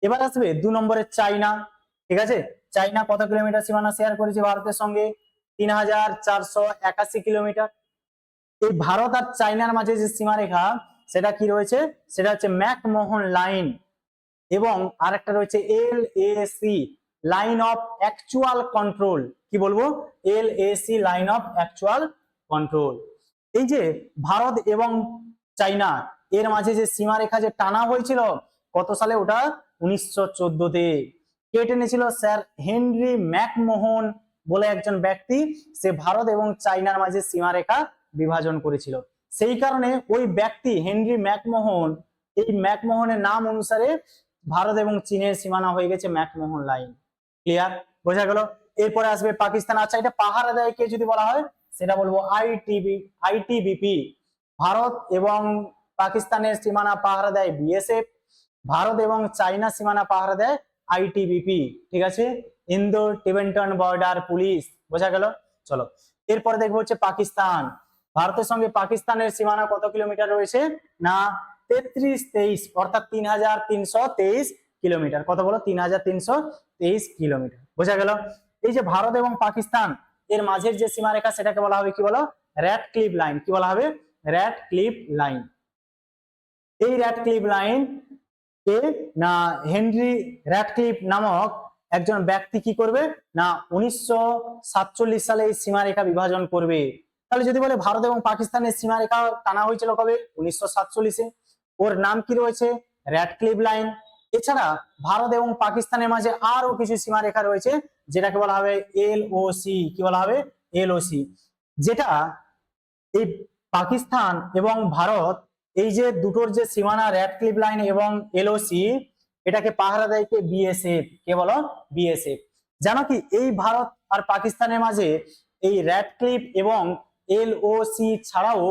এবার আসবে 2 নম্বরের চাইনা। ঠিক আছে, চাইনা কত কিলোমিটার সীমানা শেয়ার করেছে ভারতের সঙ্গে? 3,481 কিলোমিটার। এই ভারত আর চাইনার মাঝে যে সীমারেখা, সেটা কি রয়েছে? সেটা হচ্ছে ম্যাকমোহন লাইন, এবং আরেকটা রয়েছে LAC, line of actual control. কি বলবো? LAC, line of actual control. এই যে ভারত এবং চাইনা এর মাঝে যে সীমারেখা যে টানা হয়েছিল, কত সালে? ওটা 1914-তে। কে টেনেছিল? স্যার হেনরি ম্যাকমোহন বলে একজন ব্যক্তি, সে ভারত এবং চাইনার মাঝে সীমারেখা বিভাজন করেছিল। সেই কারণে ওই ব্যক্তি হেনরি ম্যাকমোহন, এই ম্যাকমোহনের নাম অনুসারে ভারত এবং চীনের সীমানা হয়ে গেছে ম্যাকমোহন লাইন। ক্লিয়ার? বোঝা গেল? এরপরে আসবে পাকিস্তান। আচ্ছা, এটা পাহারা দেয় কে যদি বলা হয়, সেটা বলবো ITBP। ভারত এবং পাকিস্তানের সীমানা পাহারা দেয় বিএসএফ, ভারত এবং চাইনা সীমানা পাহারা দেয় ITBP। ঠিক আছে, ইন্দো টিবেটান বর্ডার পুলিশ। বোঝা গেল? চলো এরপরে দেখবো হচ্ছে পাকিস্তান। ভারতের সঙ্গে পাকিস্তানের সীমানা কত কিলোমিটার রয়েছে? না 3323, অর্থাৎ 3,323 কিলোমিটার। কত বলো? 3,323 কিলোমিটার। বোঝা গেল? এই যে ভারত এবং পাকিস্তান এর মাঝের যে সীমারেখা, সেটাকে বলা হবে কি বলো? Radcliffe line. কি বলা হবে? Radcliffe line. এই র্যাডক্লিফ লাইন কে? না হেনরি র্যাডক্লিফ নামক একজন ব্যক্তি কি করবে? না 1947 সালে এই সীমারেখা বিভাজন করবে। তাহলে যদি বলে ভারত এবং পাকিস্তানের সীমারেখা টানা হয়েছিল কবে? 1947-এ। ওর নাম কি রয়েছে? Radcliffe line. এছাড়া ভারত এবং পাকিস্তানের মাঝে আরো কিছু সীমারেখা রয়েছে, যেটাকে বলা হবে LOC। কি বলা হবে? LOC, যেটা এই পাকিস্তান এবং ভারত, এই যে দুটোর যে সীমানা র্যাডক্লিফ লাইন এবং LOC, এটাকে পাহারা দেয় কে? বিএসএফ। কে বলো? বিএসএফ। জানো কি এই ভারত আর পাকিস্তানের মাঝে এই র্যাডক্লিফ এবং LOC ছাড়াও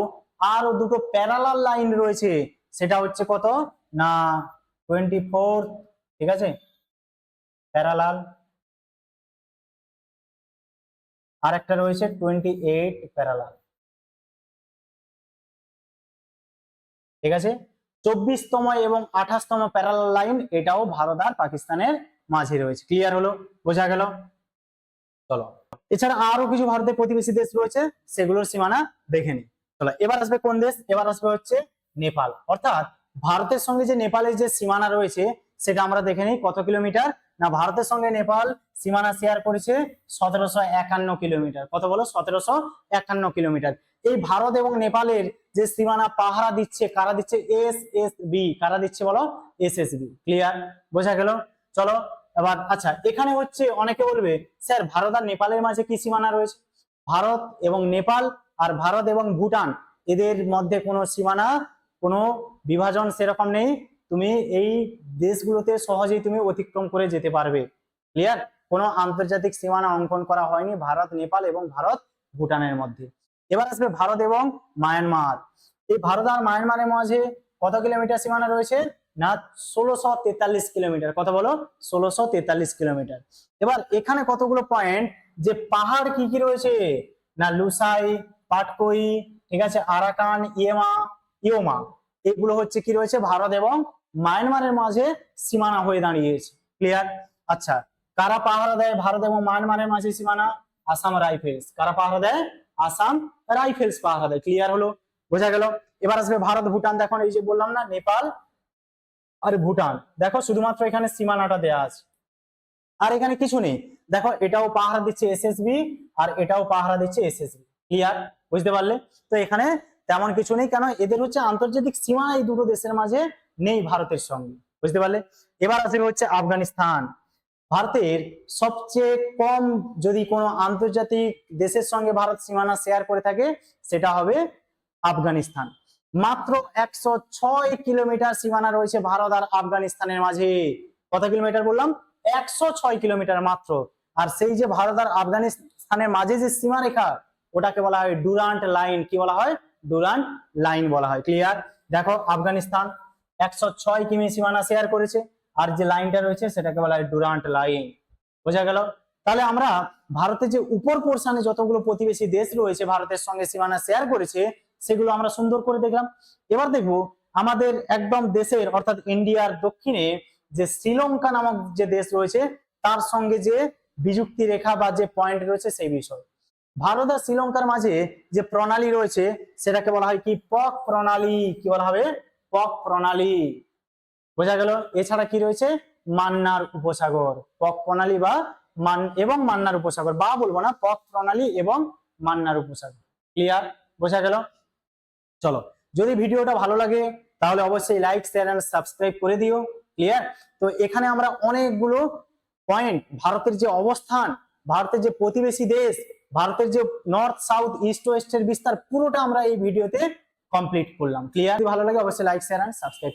আরো দুটো প্যারালাল লাইন রয়েছে, সেটা হচ্ছে কত? না 24। ঠিক আছে, প্যারালাল, আর একটা রয়েছে 28 প্যারালাল। ঠিক আছে, 24তম এবং 28তম প্যারালাল লাইন এটাও ভারত আর পাকিস্তানের মাঝে রয়েছে। ক্লিয়ার হলো, বোঝা গেল? চলো, এছাড়া আরো কিছু ভারতের প্রতিবেশী দেশ রয়েছে, সেগুলোর সীমানা দেখে নি। চলো, এবার আসবে কোন দেশ? এবার আসবে হচ্ছে নেপাল। অর্থাৎ ভারতের সঙ্গে যে নেপালের যে সীমানা রয়েছে সেটা আমরা দেখে নিই। কত কিলোমিটার? না, ভারতের সঙ্গে নেপাল সীমানা শেয়ার করেছে 1751 কিলোমিটার। কত বলো? 1751 কিলোমিটার। এই ভারত এবং নেপালের যে সীমানা পাহারা দিচ্ছে, কারা দিচ্ছে? এসএসবি। কারা দিচ্ছে বলো? এসএসবি। ক্লিয়ার, বোঝা গেল? চলো এবার, আচ্ছা, এখানে হচ্ছে অনেকে বলবে স্যার ভারত আর নেপালের মাঝে কি সীমানা রয়েছে? ভারত এবং নেপাল আর ভারত এবং ভুটান, এদের মধ্যে কোনো সীমানা, কোনো বিভাজন সেরকম নেই। তুমি এই দেশগুলোতে সহজেই তুমি অতিক্রম করে যেতে পারবে। ক্লিয়ার? কোনো আন্তর্জাতিক সীমানা অঙ্কন করা হয়নি ভারত নেপাল এবং ভারত ভুটানের মধ্যে। এবার আসবে ভারত এবং মায়ানমার। এই ভারত আর মায়ানমারের মাঝে কত কিলোমিটার সীমানা রয়েছে? না, 1643 কিলোমিটার। কত বলো? 1643 কিলোমিটার। এবার এখানে কতগুলো পয়েন্ট, যে পাহাড় কি কি রয়েছে? না, লুসাই, পাটকই, ঠিক আছে, আরাকান, ইয়োমা, এগুলো হচ্ছে কি রয়েছে? ভারত এবং মায়ানমারের মাঝে সীমানা হয়ে দাঁড়িয়েছে। ক্লিয়ার? আচ্ছা, কারা পাহারা দেয় ভারত এবং মায়ানমারের মাঝে সীমানা? আসাম রাইফেলস। কারা পাহারা দেয়? আসাম রাইফেলস পাহারা দেয়। ক্লিয়ার হলো, বোঝা গেল? এবার আসবে ভারত ভুটান। দেখো, এই যে বললাম না, নেপাল আর ভুটান, দেখো শুধুমাত্র এখানে সীমানাটা দেয়া আছে, আর এখানে কিছু নেই। দেখো, এটাও পাহারা দিচ্ছে এসএসবি আর এটাও পাহারা দিচ্ছে এসএসবি। ক্লিয়ার, বুঝতে পারলে? তো এখানে তেমন কিছু নেই, কেন? এদের হচ্ছে আন্তর্জাতিক সীমানা এই দুটো দেশের মাঝে নেই ভারতের সঙ্গে। বুঝতে পারলে? এবার আসবে হচ্ছে আফগানিস্তান। ভারতের সবচেয়ে কম যদি কোনো আন্তর্জাতিক দেশের সঙ্গে ভারত সীমানা শেয়ার করে থাকে, সেটা হবে আফগানিস্তান। মাত্র 106 কিলোমিটার সীমানা রয়েছে ভারত আর আফগানিস্তানের মাঝে। কত কিলোমিটার বললাম? 106 কিলোমিটার মাত্র। আর সেই যে ভারত আর আফগানিস্তানের মাঝে যে সীমারেখা, ওটাকে বলা হয় ডুরান্ট লাইন। কি বলা হয়? ডুরান্ট লাইন বলা হয়। ক্লিয়ার? দেখো, আফগানিস্তান 106 কিমি সীমানা শেয়ার করেছে, আর যে লাইনটা রয়েছে সেটাকে বলা হয় ডুরান্ট লাইন। বোঝা গেল? তাহলে আমরা ভারতের যে উপর পোর্শনে যতগুলো প্রতিবেশী দেশ রয়েছে ভারতের সঙ্গে সীমানা শেয়ার করেছে, সেগুলো আমরা সুন্দর করে দেখলাম। এবার দেখবো আমাদের একদম দেশের, অর্থাৎ ইন্ডিয়ার দক্ষিণে যে শ্রীলঙ্কা নামক যে দেশ রয়েছে, তার সঙ্গে যে বিযুক্তি রেখা বা যে পয়েন্ট রয়েছে সেই বিষয়। ভারত আর শ্রীলঙ্কার মাঝে যে প্রণালী রয়েছে সেটাকে বলা হয় কি? পক প্রণালী। কি বলা হবে? পক প্রণালী। বোঝা গেল? এছাড়া কি রয়েছে? মান্নার উপসাগর। পক প্রণালী বা এবং মান্নার উপসাগর, বা বলবো না, পক প্রণালী এবং মান্নার উপসাগর। ক্লিয়ার? বোঝা গেল? চলো, যদি ভিডিওটা ভালো লাগে তাহলে অবশ্যই লাইক, শেয়ার এন্ড সাবস্ক্রাইব করে দিও। ক্লিয়ার? তো এখানে আমরা অনেকগুলো পয়েন্ট, ভারতের যে অবস্থান, ভারতের যে প্রতিবেশী দেশ, ভারতের যে নর্থ, সাউথ, ইস্ট, ওয়েস্টের বিস্তার, পুরোটা আমরা এই ভিডিওতে কমপ্লিট করলাম। ক্লিয়ার? যদি ভালো লাগে অবশ্যই লাইক, শেয়ার এন্ড সাবস্ক্রাইব।